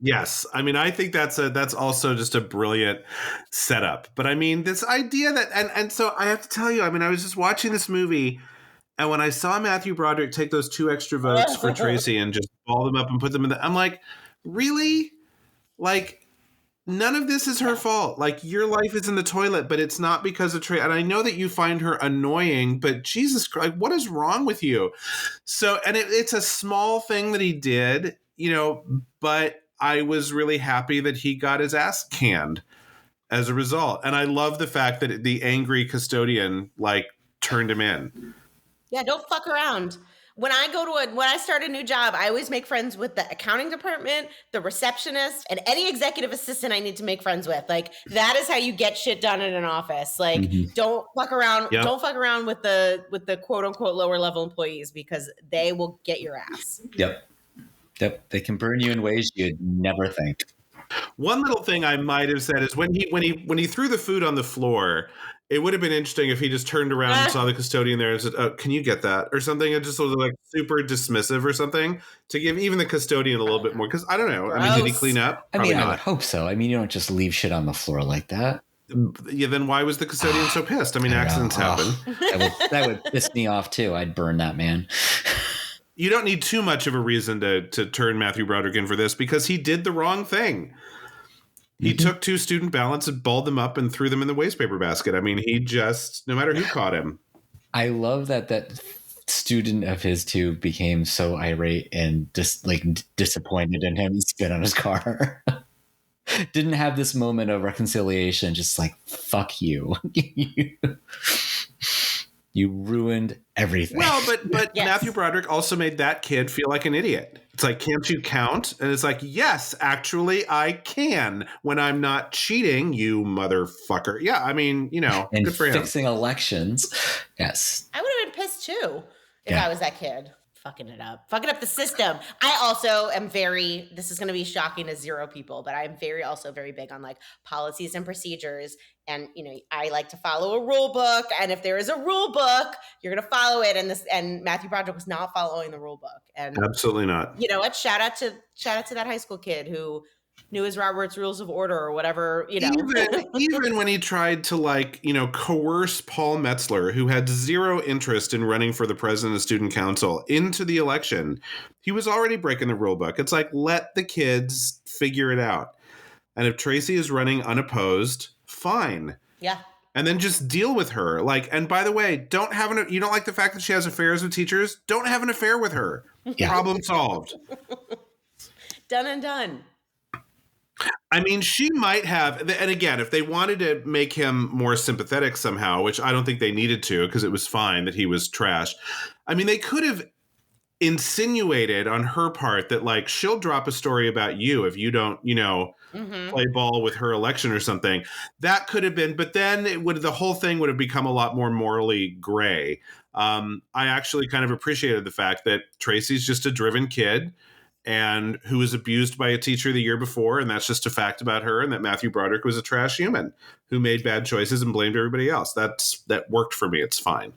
Yes. I mean, I think that's also just a brilliant setup. But I mean, this idea that, and so I have to tell you, I mean, I was just watching this movie, and when I saw Matthew Broderick take those 2 extra votes for Tracy and just ball them up and put them in I'm like, really? Like, none of this is her fault. Like, your life is in the toilet, but it's not because of Tracy. And I know that you find her annoying, but Jesus Christ, what is wrong with you? So, and it's a small thing that he did, but I was really happy that he got his ass canned as a result. And I love the fact that the angry custodian turned him in. Yeah, don't fuck around. When I start a new job, I always make friends with the accounting department, the receptionist, and any executive assistant I need to make friends with. Like, that is how you get shit done in an office. Like, don't fuck around. Yep. Don't fuck around with the quote unquote lower level employees, because they will get your ass. Yep. They can burn you in ways you'd never think. One little thing I might have said is when he threw the food on the floor, it would have been interesting if he just turned around and saw the custodian there and said, "Oh, can you get that?" or something. It just was like super dismissive or something, to give even the custodian a little bit more. Because I don't know. Gross. I mean, did he clean up? Probably I would hope so. I mean, you don't just leave shit on the floor like that. Yeah, then why was the custodian so pissed? I mean, accidents happen. That would piss me off too. I'd burn that man. You don't need too much of a reason to turn Matthew Broderick in for this, because he did the wrong thing. He took 2 student ballots and balled them up and threw them in the wastepaper basket. I mean, he just, no matter who caught him. I love that student of his too became so irate and just disappointed in him. He spit on his car. Didn't have this moment of reconciliation. Just like, fuck you. You ruined everything. Well, but Yes. Matthew Broderick also made that kid feel like an idiot. It's like, can't you count? And it's like, yes, actually, I can when I'm not cheating, you motherfucker. Yeah, I mean, and good for him. fixing elections. Yes. I would have been pissed too if Yeah. I was that kid. Fucking up the system. I also am this is going to be shocking to zero people, but I'm also very big on like policies and procedures. And, I like to follow a rule book. And if there is a rule book, you're going to follow it. And Matthew Broderick was not following the rule book. And Absolutely not. you know what? Shout out to that high school kid who knew his Robert's Rules of Order or whatever, Even when he tried to coerce Paul Metzler, who had zero interest in running for the president of student council, into the election, he was already breaking the rule book. It's like, let the kids figure it out. And if Tracy is running unopposed, fine. Yeah. And then just deal with her. And by the way, you don't like the fact that she has affairs with teachers? Don't have an affair with her. Yeah. Problem solved. Done and done. I mean, she might have, and again, if they wanted to make him more sympathetic somehow, which I don't think they needed to because it was fine that he was trash. I mean, they could have insinuated on her part that she'll drop a story about you if you don't, play ball with her election or something. That could have been, but then the whole thing would have become a lot more morally gray. I actually kind of appreciated the fact that Tracy's just a driven kid and who was abused by a teacher the year before, and that's just a fact about her, and that Matthew Broderick was a trash human who made bad choices and blamed everybody else. That worked for me. It's fine.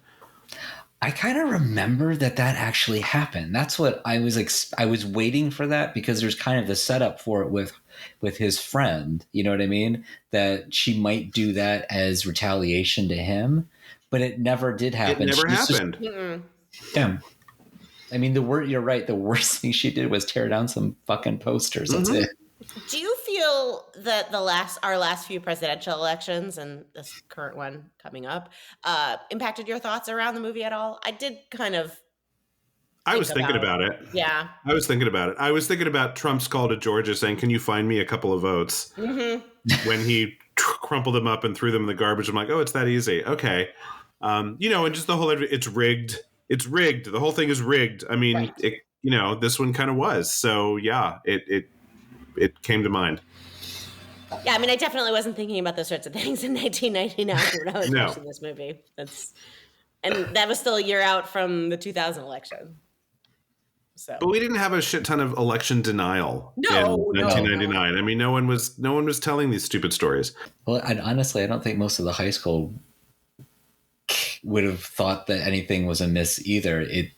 I kind of remember that actually happened. That's what I was waiting for that because there's kind of the setup for it with his friend. You know what I mean? That she might do that as retaliation to him, but it never did happen. It never happened. Yeah. I mean, you're right. The worst thing she did was tear down some fucking posters. That's it. Do you feel that our last few presidential elections and this current one coming up impacted your thoughts around the movie at all? I did kind of. I was thinking about it. Yeah. I was thinking about it. I was thinking about Trump's call to Georgia saying, "Can you find me a couple of votes?" Mm-hmm. When he crumpled them up and threw them in the garbage. I'm like, oh, it's that easy. Okay. And just the whole, it's rigged. It's rigged. The whole thing is rigged. I mean, right. This one kind of was. So yeah, it came to mind. Yeah, I mean, I definitely wasn't thinking about those sorts of things in 1999 when I was watching this movie. And that was still a year out from the 2000 election. So, but we didn't have a shit ton of election denial in 1999. No. I mean, no one was telling these stupid stories. Well, and honestly, I don't think most of the high school would have thought that anything was amiss either. It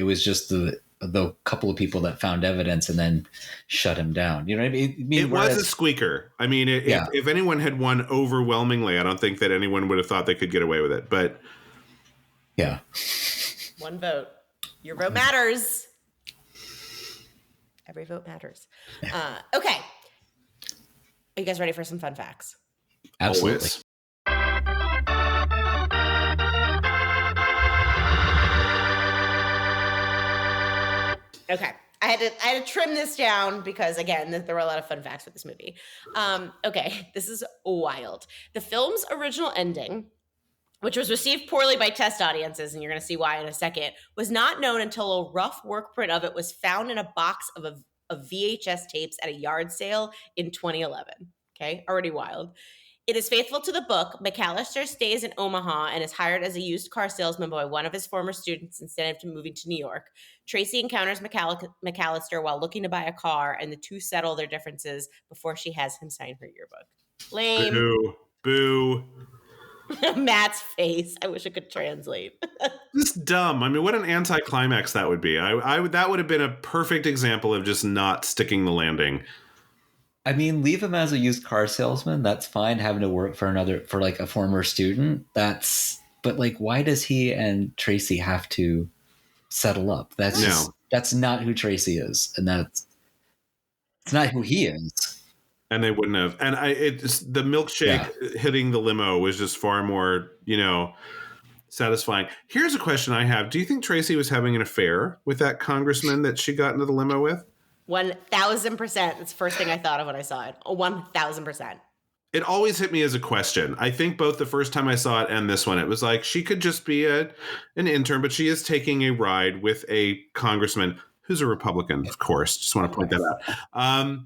was just the couple of people that found evidence and then shut him down. You know what I mean? It was a squeaker. I mean, if anyone had won overwhelmingly, I don't think that anyone would have thought they could get away with it. But yeah, one vote. Your vote matters. Every vote matters. Okay. Are you guys ready for some fun facts? Absolutely. Always. Okay. I had to trim this down because, again, there were a lot of fun facts with this movie. Okay. This is wild. The film's original ending, which was received poorly by test audiences, and you're going to see why in a second, was not known until a rough work print of it was found in a box of VHS tapes at a yard sale in 2011. Okay. Already wild. It is faithful to the book. McAllister stays in Omaha and is hired as a used car salesman by one of his former students instead of moving to New York. Tracy encounters McAllister while looking to buy a car, and the two settle their differences before she has him sign her yearbook. Lame. Boo. Matt's face. I wish I could translate. Just dumb. I mean, what an anticlimax that would be. That would have been a perfect example of just not sticking the landing. I mean, leave him as a used car salesman. That's fine. Having to work for a former student. But why does he and Tracy have to settle up? That's not who Tracy is. And it's not who he is. And they wouldn't have. And the milkshake hitting the limo was just far more, satisfying. Here's a question I have. Do you think Tracy was having an affair with that congressman that she got into the limo with? 1,000%. That's the first thing I thought of when I saw it. 1,000%. it always hit me as a question. I think both the first time I saw it and this one, it was like, she could just be an intern, but she is taking a ride with a congressman who's a Republican, of course. Just want to point that out.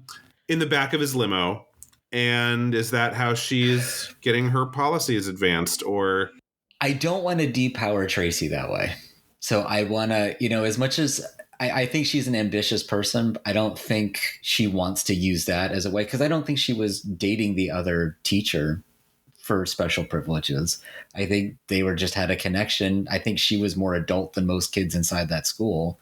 In the back of his limo. And is that how she's getting her policies advanced? Or I don't want to depower Tracy that way. So I want to, as much as I think she's an ambitious person, I don't think she wants to use that as a way, because I don't think she was dating the other teacher for special privileges. I think they had a connection. I think she was more adult than most kids inside that school.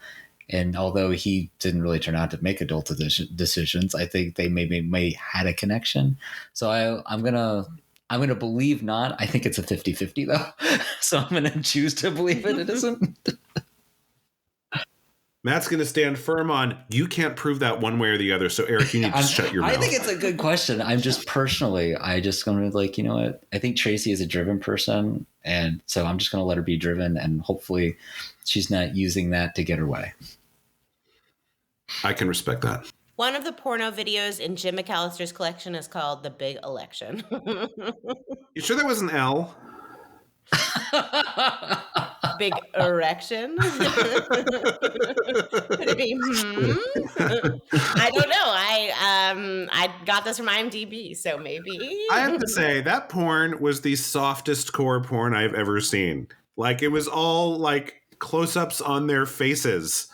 And although he didn't really turn out to make adult decisions, I think they may had a connection. So I'm gonna believe not. I think it's a 50-50 though. So I'm gonna choose to believe it isn't. Matt's going to stand firm on, you can't prove that one way or the other. So Eric, you need to shut your mouth. I think it's a good question. I'm just personally, I just going to like, you know what? I think Tracy is a driven person. And so I'm just going to let her be driven. And hopefully she's not using that to get her way. I can respect that. One of the porno videos in Jim McAllister's collection is called The Big Election. You sure that was an L? Big erection? Could it be? I don't know. I got this from IMDb, so maybe. I have to say, that porn was the softest core porn I've ever seen. Like, it was all like close-ups on their faces.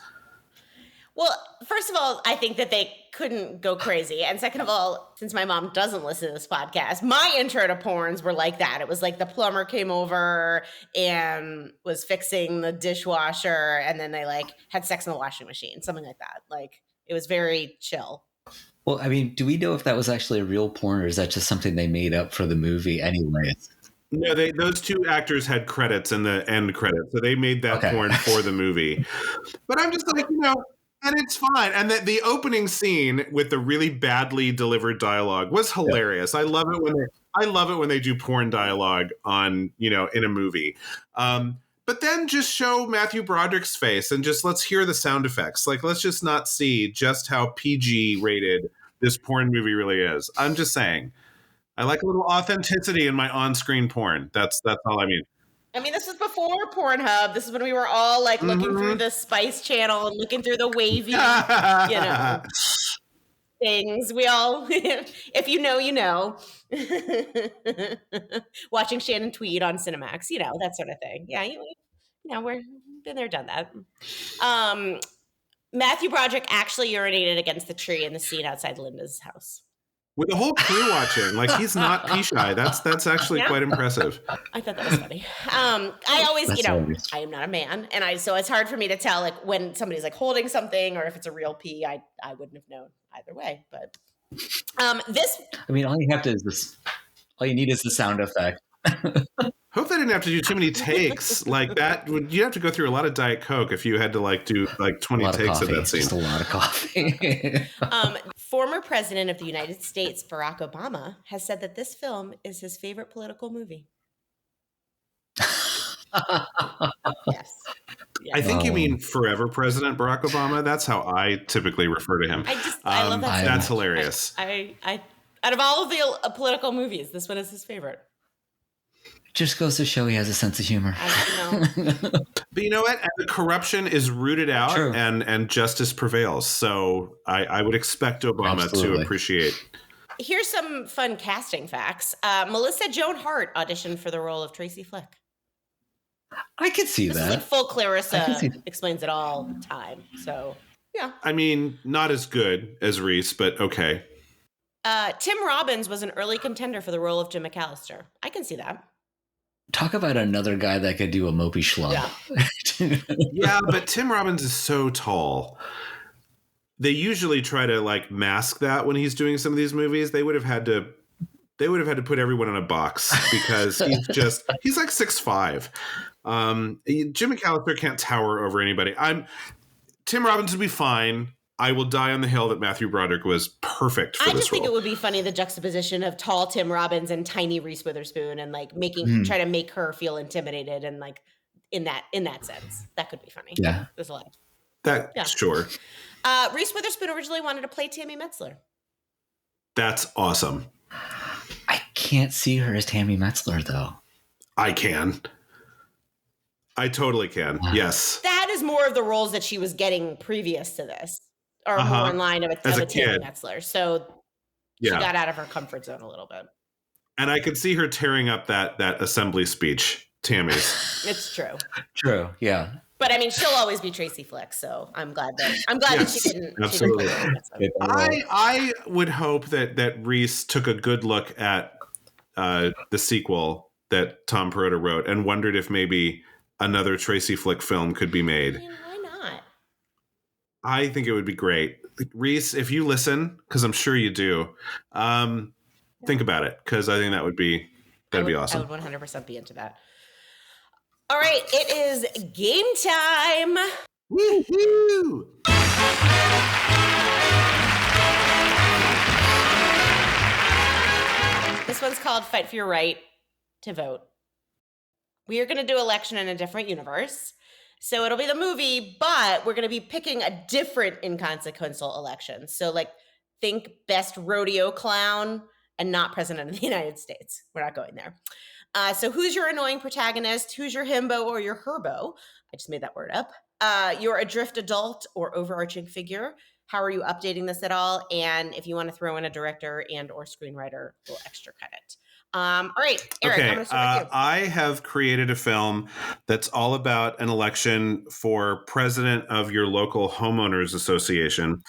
Well, first of all, I think that they couldn't go crazy. And second of all, since my mom doesn't listen to this podcast, my intro to porns were like that. It was like the plumber came over and was fixing the dishwasher, and then they like had sex in the washing machine, something like that. Like, it was very chill. Well, I mean, do we know if that was actually a real porn, or is that just something they made up for the movie anyways? No, those two actors had credits in the end credits, so they made that porn for the movie. But I'm just like, and it's fine. And the opening scene with the really badly delivered dialogue was hilarious. Yeah. I love it when they do porn dialogue on, in a movie. But then just show Matthew Broderick's face and just let's hear the sound effects. Like, let's just not see just how PG rated this porn movie really is. I'm just saying, I like a little authenticity in my on-screen porn. That's all I mean. I mean, this was before Pornhub. This is when we were all like looking through the Spice Channel and looking through the wavy, things. We all, if you know, you know. Watching Shannon Tweed on Cinemax, that sort of thing. Yeah, we're been there, done that. Matthew Broderick actually urinated against the tree in the scene outside Linda's house. With the whole crew watching, like, he's not pee shy. That's actually quite impressive. I thought that was funny. I always, I am not a man, and so it's hard for me to tell, like, when somebody's like holding something or if it's a real pee. I wouldn't have known either way. But this, I mean, all you need is the sound effect. Hope they didn't have to do too many takes like that. You'd have to go through a lot of Diet Coke if you had to do 20 takes of that scene. Just a lot of coffee. Former president of the United States, Barack Obama, has said that this film is his favorite political movie. Yes. I think you mean forever President Barack Obama. That's how I typically refer to him. I love that. That's hilarious. I out of all of the political movies, this one is his favorite. Just goes to show he has a sense of humor. I know. But you know what? And the corruption is rooted out. True. and justice prevails. So I would expect Obama to appreciate. Here's some fun casting facts. Melissa Joan Hart auditioned for the role of Tracy Flick. I could see this that. This is like full Clarissa Explains It All time. So, yeah. I mean, not as good as Reese, but okay. Tim Robbins was an early contender for the role of Jim McAllister. I can see that. Talk about another guy that could do a mopey schlub. Yeah. Yeah, but Tim Robbins is so tall. They usually try to mask that when he's doing some of these movies. They would have had to put everyone in a box because he's like 6'5". Jim McAllister can't tower over anybody. Tim Robbins would be fine. I will die on the hill that Matthew Broderick was perfect for this role. I just think it would be funny, the juxtaposition of tall Tim Robbins and tiny Reese Witherspoon, and try to make her feel intimidated, and in that sense, that could be funny. Yeah, there's a lot. Sure. Reese Witherspoon originally wanted to play Tammy Metzler. That's awesome. I can't see her as Tammy Metzler, though. I can. I totally can. Yes. That is more of the roles that she was getting previous to this, or more in line of a Tammy Metzler. So she got out of her comfort zone a little bit. And I could see her tearing up that assembly speech, Tammy's. It's true. True. Yeah. But I mean, she'll always be Tracy Flick, so I'm glad that she didn't. Absolutely. She didn't I would hope that Reese took a good look at the sequel that Tom Perrotta wrote and wondered if maybe another Tracy Flick film could be made. I mean, why not? I think it would be great. Reese, if you listen, because I'm sure you do, think about it, because I think that'd be awesome. I would 100% be into that. All right, it is game time. Woohoo! This one's called Fight for Your Right to Vote. We are going to do election in a different universe. So it'll be the movie, but we're going to be picking a different inconsequential election. So like think best rodeo clown and not president of the United States. We're not going there. So who's your annoying protagonist? Who's your himbo or your herbo? I just made that word up. You're adrift adult or overarching figure. How are you updating this at all? And if you want to throw in a director and or screenwriter, we'll extra cut it. All right, Eric, I'm going to start with you. I have created a film that's all about an election for president of your local homeowners association.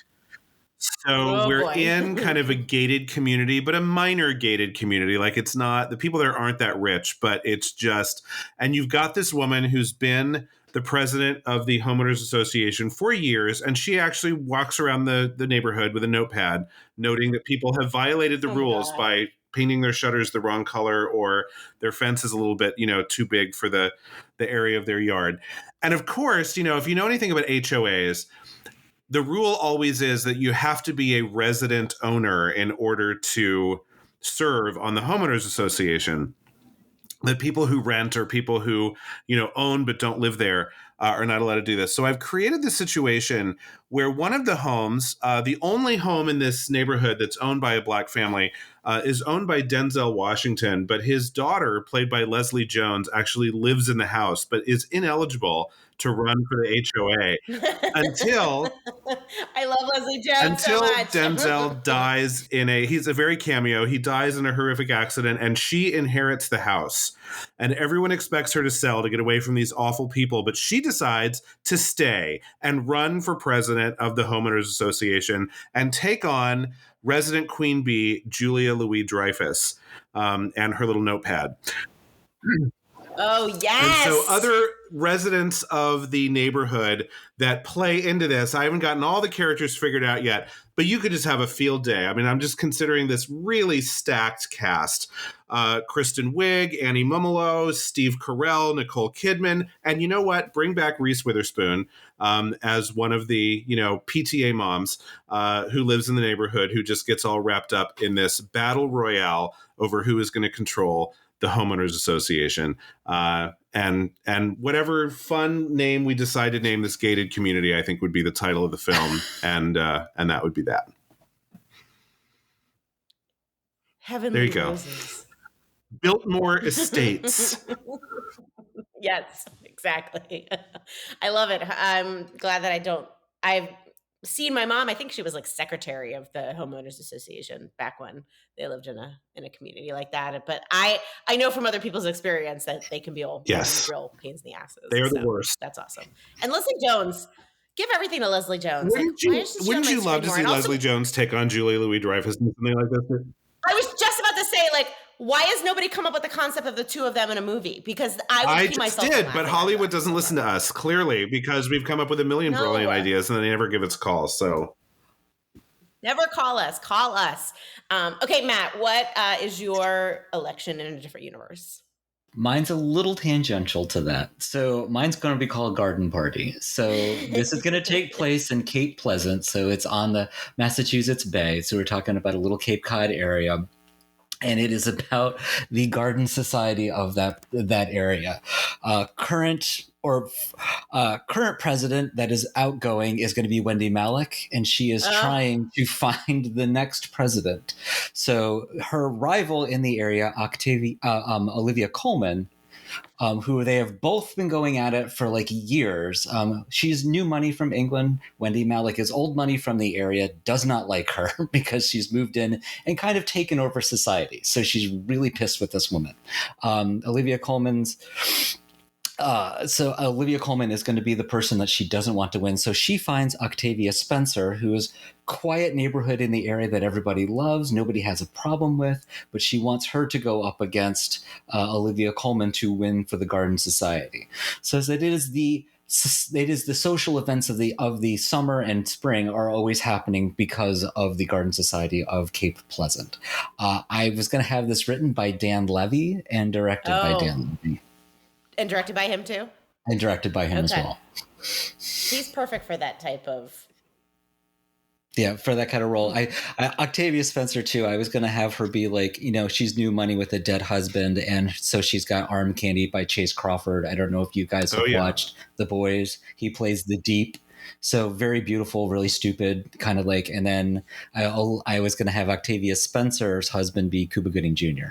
So we're in kind of a gated community, but a minor gated community. Like it's not, the people there aren't that rich, but it's just, and you've got this woman who's been the president of the homeowners association for years. And she actually walks around the neighborhood with a notepad noting that people have violated the rules by painting their shutters the wrong color, or their fence is a little bit, too big for the area of their yard. And of course, if you know anything about HOAs, the rule always is that you have to be a resident owner in order to serve on the homeowners association. That people who rent or people who, own but don't live there are not allowed to do this. So I've created this situation where one of the homes, the only home in this neighborhood that's owned by a Black family, is owned by Denzel Washington, but his daughter, played by Leslie Jones, actually lives in the house, but is ineligible to run for the HOA until I love Leslie Jones until so much. Denzel dies he's a very cameo. He dies in a horrific accident and she inherits the house. And everyone expects her to sell to get away from these awful people, but she decides to stay and run for president of the homeowners association and take on resident queen bee Julia Louis-Dreyfus and her little notepad. Oh, yes. And so other residents of the neighborhood that play into this, I haven't gotten all the characters figured out yet, but you could just have a field day. I mean, I'm just considering this really stacked cast. Kristen Wiig, Annie Mumolo, Steve Carell, Nicole Kidman, and you know what? Bring back Reese Witherspoon as one of the, PTA moms who lives in the neighborhood who just gets all wrapped up in this battle royale over who is going to control the homeowners association, and whatever fun name we decide to name this gated community, I think would be the title of the film, and that would be that. Heavenly there you go. Roses. Biltmore Estates. Yes, exactly. I love it. I'm glad that I've seen my mom. I think she was like secretary of the homeowners association back when they lived in a community like that. But I know from other people's experience that they can be real pains in the asses. They are the worst. That's awesome. And Leslie Jones, give everything to Leslie Jones. Wouldn't you love to see Leslie Jones take on Julia Louis-Dreyfus and something like this? I was just about to say, why has nobody come up with the concept of the two of them in a movie? Because I just did, but Hollywood doesn't listen to us, clearly, because we've come up with a million brilliant ideas and they never give us calls. So never call us. Call us. Okay, Matt, what is your election in a different universe? Mine's a little tangential to that. So mine's going to be called Garden Party. So this is going to take place in Cape Pleasant. So it's on the Massachusetts Bay. So we're talking about a little Cape Cod area. and it is about the garden society of that area. Current president that is outgoing is going to be Wendy Malick, and she is trying to find the next president. So her rival in the area, Olivia Colman, who they have both been going at it for like years. She's new money from England. Wendy Malick is old money from the area, does not like her because she's moved in and kind of taken over society. So she's really pissed with this woman. Olivia Colman is going to be the person that she doesn't want to win. So she finds Octavia Spencer, who is quiet neighborhood in the area that everybody loves, nobody has a problem with, but she wants her to go up against Olivia Colman to win for the Garden Society. So it is the social events of the summer and spring are always happening because of the Garden Society of Cape Pleasant. I was going to have this written by Dan Levy and directed by Dan Levy. And directed by him too? And directed by him as well. He's perfect for that type of... Yeah, for that kind of role. Octavia Spencer too, I was going to have her be like, she's new money with a dead husband. And so she's got Arm Candy by Chase Crawford. I don't know if you guys have watched The Boys. He plays the Deep. So very beautiful, really stupid, kind of like, and then I was going to have Octavia Spencer's husband be Cuba Gooding Jr.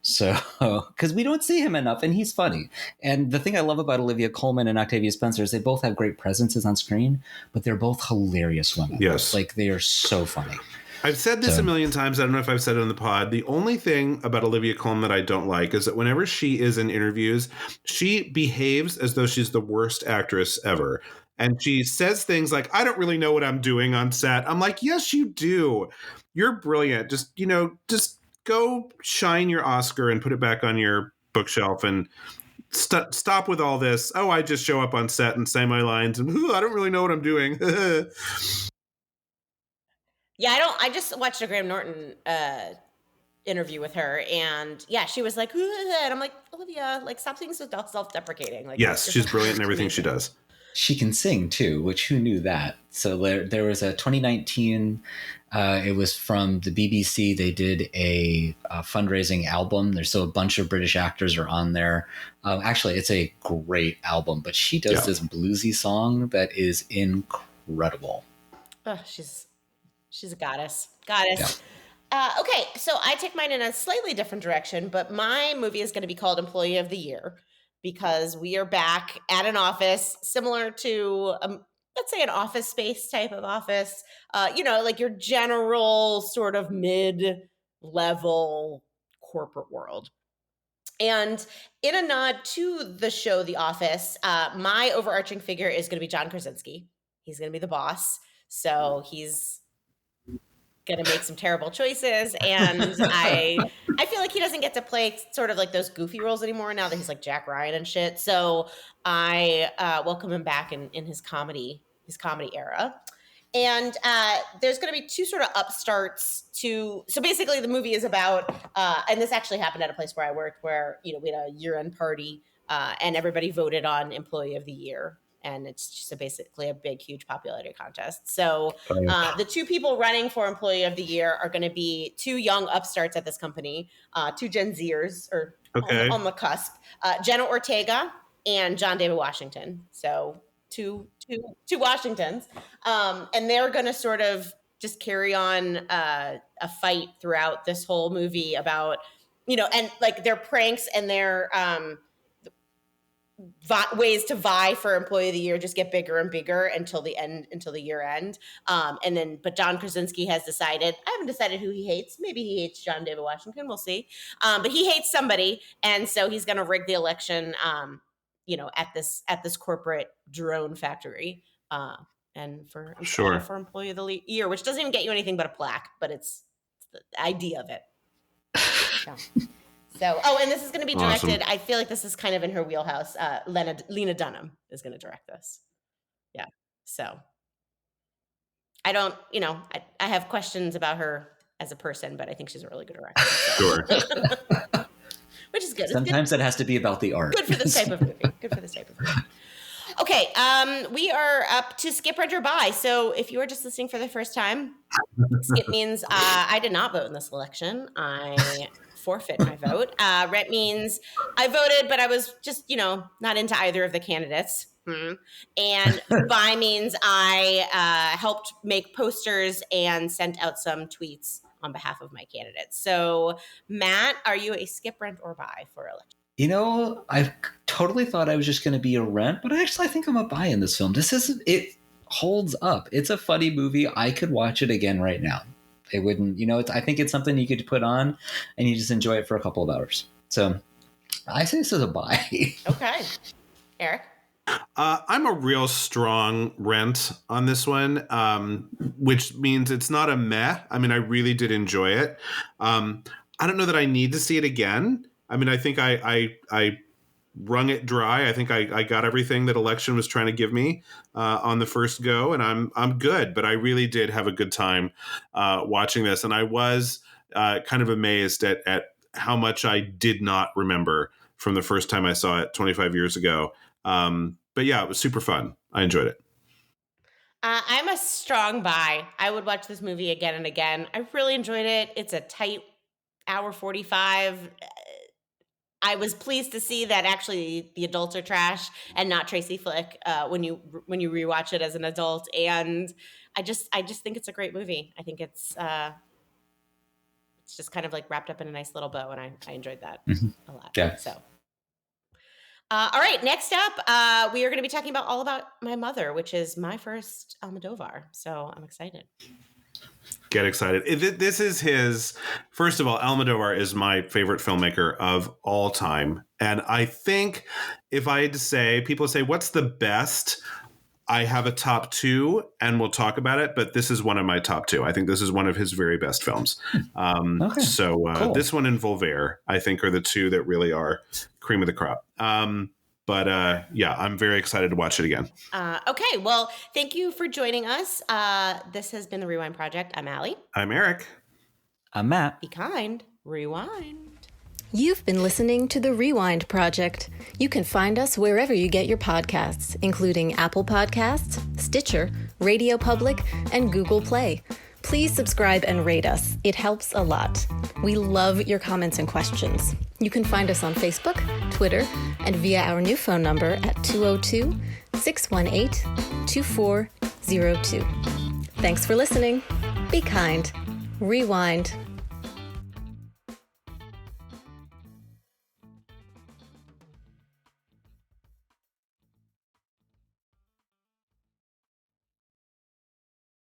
So, because we don't see him enough, and he's funny. And the thing I love about Olivia Colman and Octavia Spencer is they both have great presences on screen, but they're both hilarious women. Yes. Like, they are so funny. I've said this a million times. I don't know if I've said it on the pod. The only thing about Olivia Colman that I don't like is that whenever she is in interviews, she behaves as though she's the worst actress ever. And she says things like, I don't really know what I'm doing on set. I'm like, yes, you do. You're brilliant. Just go shine your Oscar and put it back on your bookshelf and stop with all this. Oh, I just show up on set and say my lines and I don't really know what I'm doing. Yeah, I just watched a Graham Norton interview with her, and she was like, and I'm like, Olivia, like, stop being so self-deprecating. Like, yes, she's brilliant in everything she does. She can sing too, which who knew that? So there was a 2019. It was from the BBC. They did a fundraising album. There's a bunch of British actors are on there. Actually, it's a great album, but she does this bluesy song that is incredible. Oh, she's a goddess. Yeah. Okay, so I take mine in a slightly different direction, but my movie is going to be called Employee of the Year, because we are back at an office similar to, let's say, an Office Space type of office, like your general sort of mid-level corporate world. And in a nod to the show The Office, my overarching figure is going to be John Krasinski. He's going to be the boss. So he's going to make some terrible choices, and I feel like he doesn't get to play sort of like those goofy roles anymore now that he's like Jack Ryan and shit. So I welcome him back in his comedy era. And there's going to be two sort of upstarts to. So basically, the movie is about, and this actually happened at a place where I worked, where we had a year-end party, and everybody voted on Employee of the Year. And it's just basically a big, huge popularity contest. So the two people running for Employee of the Year are going to be two young upstarts at this company, two Gen Zers, or on the cusp, Jenna Ortega and John David Washington. So two Washingtons. And they're going to sort of just carry on a fight throughout this whole movie about, and like their pranks and their ways to vie for Employee of the Year just get bigger and bigger until the year end. But John Krasinski has decided, I haven't decided who he hates. Maybe he hates John David Washington. We'll see. But he hates somebody. And so he's going to rig the election, at this corporate drone factory. And for Employee of the Year, which doesn't even get you anything but a plaque, but it's the idea of it. Yeah. So, and this is going to be directed. Awesome. I feel like this is kind of in her wheelhouse. Lena Dunham is going to direct this. Yeah. So I don't, I have questions about her as a person, but I think she's a really good director. So. Sure. Which is good. Sometimes it has to be about the art. Good for this type of movie. Okay, we are up to skip, rent, or buy. So if you are just listening for the first time, skip means I did not vote in this election. I forfeit my vote. Rent means I voted, but I was just, not into either of the candidates. And buy means I helped make posters and sent out some tweets on behalf of my candidates. So, Matt, are you a skip, rent, or buy for election? I totally thought I was just going to be a rent, but actually I think I'm a buy in this film. It holds up. It's a funny movie. I could watch it again right now. It wouldn't, I think it's something you could put on and you just enjoy it for a couple of hours. So I say this is a buy. Okay. Eric? I'm a real strong rent on this one, which means it's not a meh. I mean, I really did enjoy it. I don't know that I need to see it again. I mean, I think I wrung it dry. I think I got everything that election was trying to give me on the first go, and I'm good. But I really did have a good time watching this, and I was kind of amazed at how much I did not remember from the first time I saw it 25 years ago. But yeah, it was super fun. I enjoyed it. I'm a strong buy. I would watch this movie again and again. I really enjoyed it. It's a tight hour 45. I was pleased to see that actually the adults are trash and not Tracy Flick when you rewatch it as an adult. And I just think it's a great movie. I think it's just kind of like wrapped up in a nice little bow, and I enjoyed that a lot. Yeah. So. All right, next up, we are going to be talking all about My Mother, which is my first Almodovar. So I'm excited. Get excited. This is first of all, Almodovar is my favorite filmmaker of all time. And I think if I had to say, people say, what's the best? I have a top two, and we'll talk about it, but this is one of my top two. I think this is one of his very best films. Okay. So Cool. This one and Voltaire, I think, are the two that really are cream of the crop. But I'm very excited to watch it again. Okay, well, thank you for joining us. This has been The Rewind Project. I'm Allie. I'm Eric. I'm Matt. Be kind. Rewind. You've been listening to The Rewind Project. You can find us wherever you get your podcasts, including Apple Podcasts, Stitcher, Radio Public, and Google Play. Please subscribe and rate us. It helps a lot. We love your comments and questions. You can find us on Facebook, Twitter, and via our new phone number at 202-618-2402. Thanks for listening. Be kind. Rewind.